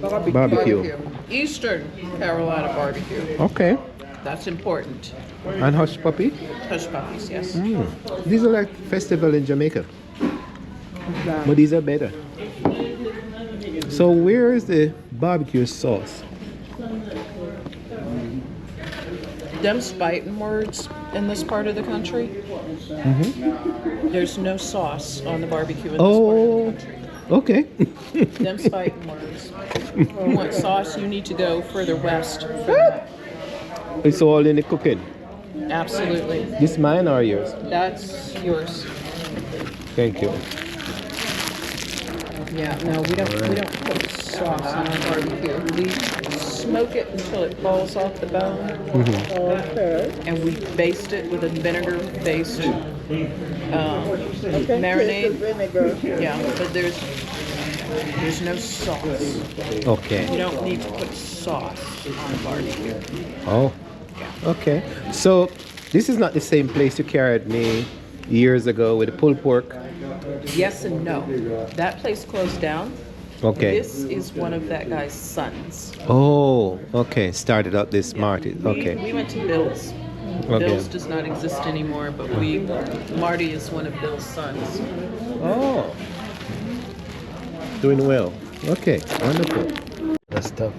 barbecue.
Eastern Carolina barbecue.
Okay.
That's important.
And hush puppy.
Hush puppies, yes.
These are like festival in Jamaica. But these are better. So where is the barbecue sauce?
Them spiting words in this part of the country. There's no sauce on the barbecue in this part of the country.
Okay.
Them spiting words. If you want sauce, you need to go further west.
It's all in the cooking.
Absolutely.
This mine or yours?
That's yours.
Thank you.
Yeah, no, we don't put sauce on our barbecue. We smoke it until it falls off the bone.
Okay.
And we baste it with a vinegar-based
Okay.
marinade.
Vinegar.
Yeah, but there's no sauce.
Okay.
You don't need to put sauce on a barbecue.
Oh. Okay. So this is not the same place you carried me years ago with the pulled pork.
Yes and no. That place closed down.
Okay.
This is one of that guy's sons.
Oh, okay. Started up this Marty.
We
Okay.
went to Bill's.
Okay.
Bill's does not exist anymore, but Marty is one of Bill's sons.
Oh. Doing well. Okay. Wonderful. That's tough.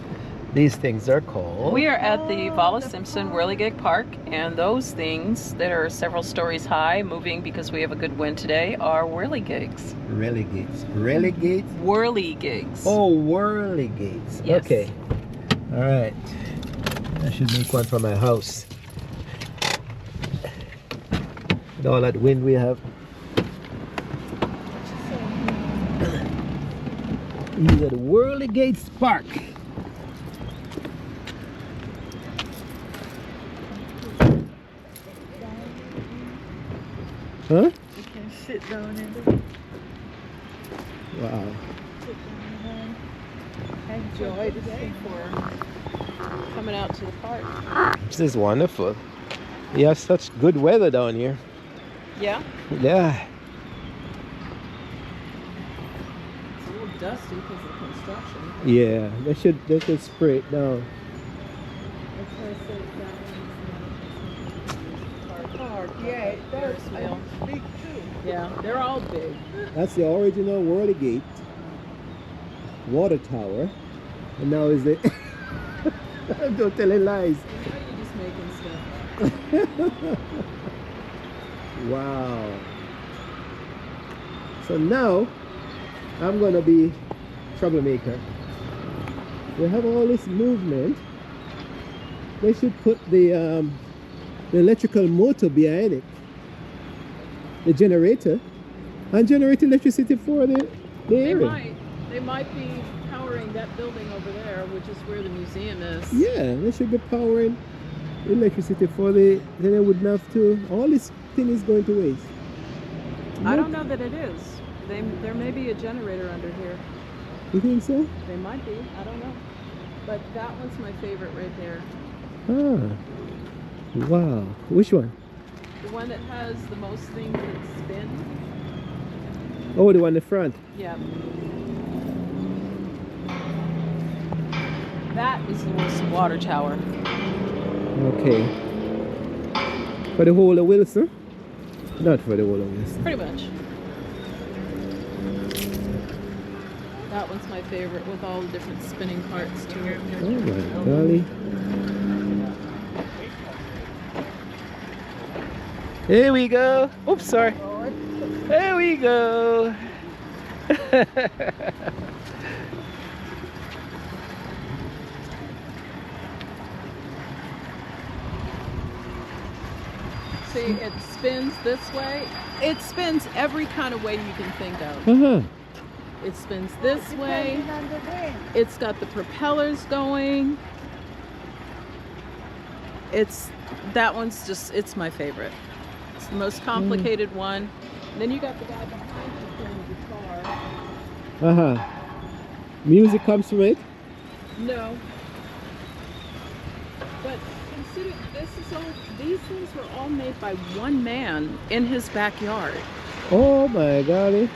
These things are called.
We are at the Wallace Simpson Whirligig Park, and those things that are several stories high, moving because we have a good wind today, are whirligigs.
Relegates. Relegates?
Whirligigs.
Oh, whirligates.
Yes.
Okay. All right. I should make one for my house. With all that wind we have. These are the Whirligates Park. Huh?
You can sit down in the
Wow.
enjoy the thing.
Coming out to the park.
This is wonderful. You have such good weather down here.
Yeah,
Yeah.
it's a little dusty because of construction.
Yeah. They should spray it down.
Yeah, it does.
Well,
Big too.
yeah, they're all big.
That's the original Whirligate water tower. And now is it? Don't tell any lies.
You're just making stuff.
Wow. So now I'm gonna be troublemaker. We have all this movement. They should put the electrical motor behind it, the generator, and generate electricity for the area.
They might be powering that building over there, which is where the museum is.
Yeah, they should be powering electricity for the. Then they wouldn't have to. All this thing is going to waste.
I don't know that it is. There may be a generator under here.
You think so?
They might be. I don't know. But that one's my favorite right there.
Ah. Wow. Which one?
The one that has the most things that spin.
Oh, the one in the front.
Yeah. That is the Wilson Water Tower.
Okay. For the whole of Wilson? Not for the whole of this.
Pretty much. That one's my favorite with all the different spinning parts to it.
Oh my golly. Here we go. Oops, sorry. There we go.
See, it spins this way. It spins every kind of way you can think of.
Uh-huh.
It spins this way.
Depending on the wind.
It's got the propellers going. That one's just, it's my favorite. It's the most complicated one. And then you got the guy behind you playing the guitar.
Uh-huh. Music comes from it?
No. But consider these things were all made by one man in his backyard.
Oh my golly.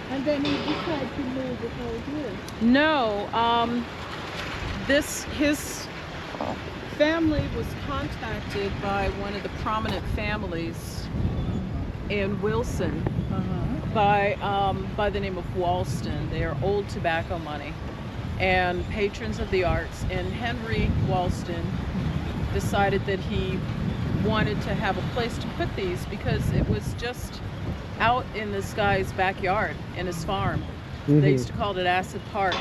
And then he decided to move it over here.
No, his family was contacted by one of the prominent families in Wilson by the name of Walston. They are old tobacco money and patrons of the arts. And Henry Walston decided that he wanted to have a place to put these because it was just out in this guy's backyard in his farm. They used to call it Acid Park.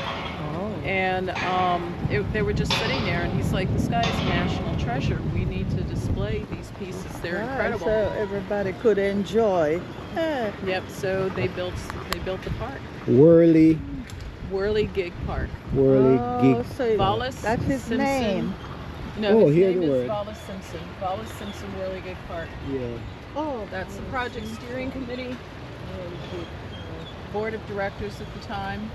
And they were just sitting there, and he's like, this guy's a national treasure. We need to display these pieces. They're incredible.
So everybody could enjoy.
Yep, so they built the park.
Whirly
Gig Park.
Gig.
So
Wallace
that's his
Simpson.
name.
No,
Oh,
his
here's
name
the
is
word.
Wallace Simpson. Wallace Simpson Whirly Gig Park.
Yeah.
Oh,
That's the project steering committee, board of directors at the time.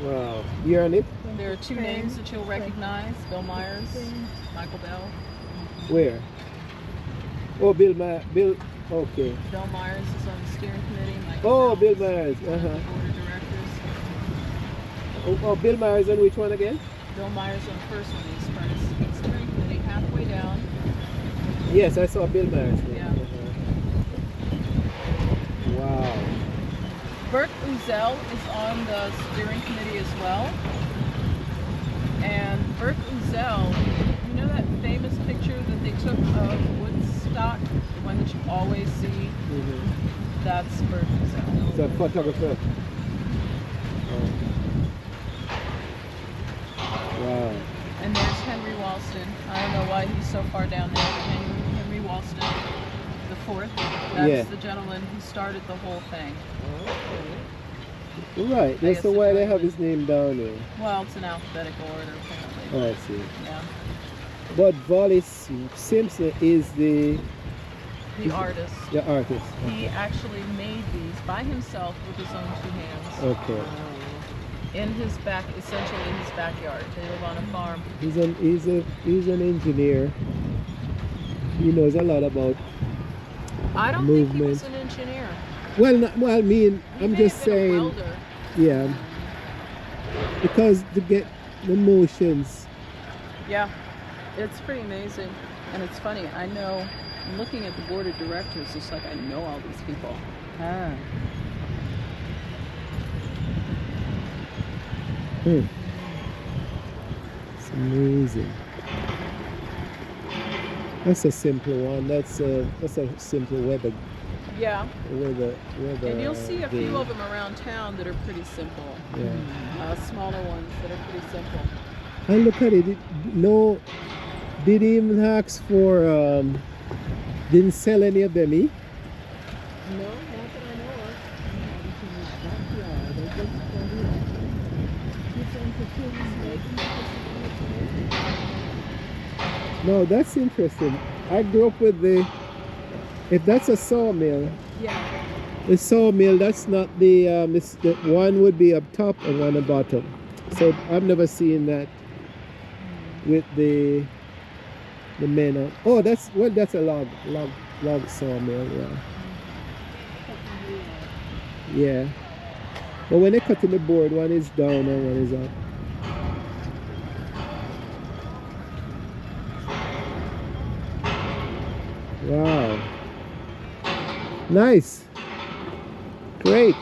Wow. You're on it?
There are two names that you'll recognize: Bill Myers, Michael Bell.
Where? Oh, Bill. Okay.
Bill Myers is on the steering committee. Michael
Oh,
Bell
Bill Myers.
is on the
Uh-huh.
board of directors.
Oh, Bill Myers on which one again?
Bill Myers on the first one. He's Furnace steering committee halfway down.
Yes, I saw Bill Myers.
Yeah.
Wow.
Bert Uzel is on the steering committee as well. And Bert Uzel, you know that famous picture that they took of Woodstock, the one that you always see? That's Bert Uzel.
So photographer. Wow.
And there's Henry Walston. I don't know why he's so far down there, but Henry Walston, the fourth. That's
Yeah.
the gentleman who started the whole thing.
Right. That's
guess
the
the
why they have
gentleman-
his name down there.
Well, it's in alphabetical order, apparently.
Oh, I see.
Yeah.
But Wallace Simpson is the
The artist.
artist.
He actually made these by himself with his own two hands.
Okay.
In his essentially in his backyard. They live on a farm.
He's an engineer. He knows a lot about.
I don't think he
Movement.
was an engineer.
Well, I mean,
He
I'm
may
just
have been a
saying.
welder.
Yeah. Because to get the motions.
Yeah, it's pretty amazing. And it's funny, I know, looking at the board of directors, it's like I know all these people.
It's amazing. That's a simple one. That's a simple weather.
Yeah,
Weather.
and you'll see a
day.
few of them around town that are pretty simple.
Yeah.
Smaller ones that are pretty simple.
And look at it. Did he even ask for? Didn't sell any of them, eh?
No, not that I know of.
No, that's interesting. I grew up with if that's a sawmill,
Yeah.
the sawmill, that's not the, one would be up top and one at bottom. So I've never seen that with the men on. Oh, that's a log sawmill, yeah. Yeah. But when they cut in the board, one is down and one is up. Wow. Nice. Great.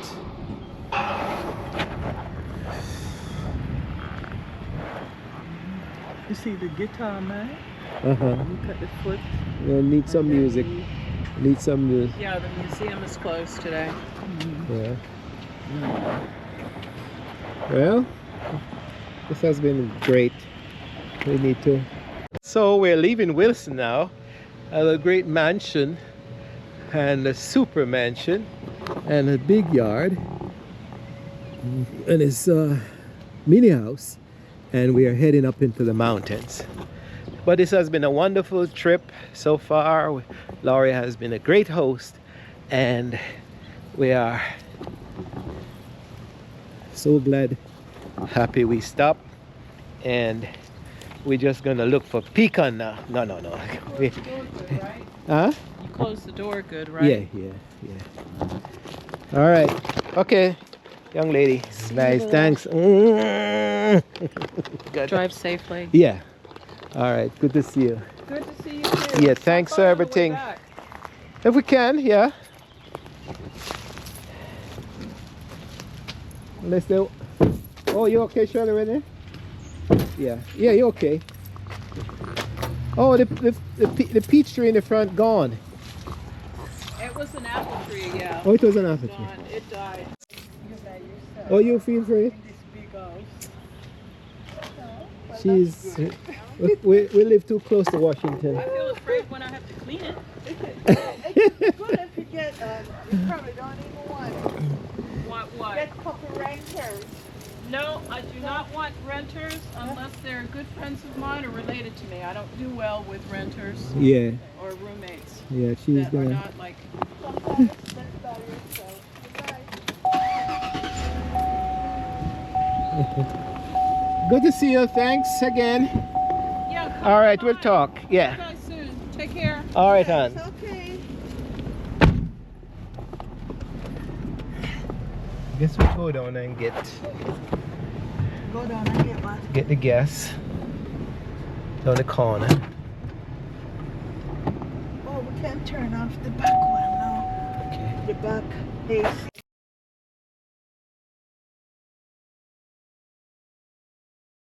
You see the guitar, man?
Uh-huh.
Look at the foot.
Yeah, need some music. Need some music.
Yeah, the museum is closed today.
Yeah. Well, this has been great. We need to. So we're leaving Wilson now. A great mansion and a super mansion and a big yard and it's a mini house, and we are heading up into the mountains. But this has been a wonderful trip so far. Laurie has been a great host, and we are so glad, happy we stopped, and we're just gonna look for pecan now. No. We, huh?
You closed the door good, right?
Yeah. All right. Okay, young lady. Nice. Thanks. Good.
Drive safely.
Yeah. All right. Good to see you.
Good to see you too.
Yeah. Thanks for everything. If we can, yeah. Let's do. Oh, you okay, Shirley, right there? Yeah. Yeah, you okay? Oh, the peach tree in the front gone.
It was an apple tree, yeah.
Oh, it was an apple tree.
Gone. It died.
Oh, you feel for it? She's. We live too close to Washington.
I feel afraid when I have to clean it.
It's good if you get, you probably don't even want it.
What?
Get a couple renters.
No, I do not want renters unless they're good friends of mine or related to me. I don't do well with renters
Yeah,
or roommates
yeah, she's
that are
gonna.
not like.
Sometimes that's by yourself. Goodbye.
Good to see you. Thanks again.
Yeah. come
All right, we'll
by.
talk.
See you
Yeah.
guys soon. Take care.
All right, hon.
It's okay.
Guess we'll go down and get
Go down and get what?
the gas down the corner.
Oh, we can turn off the back one now.
Okay.
The back AC.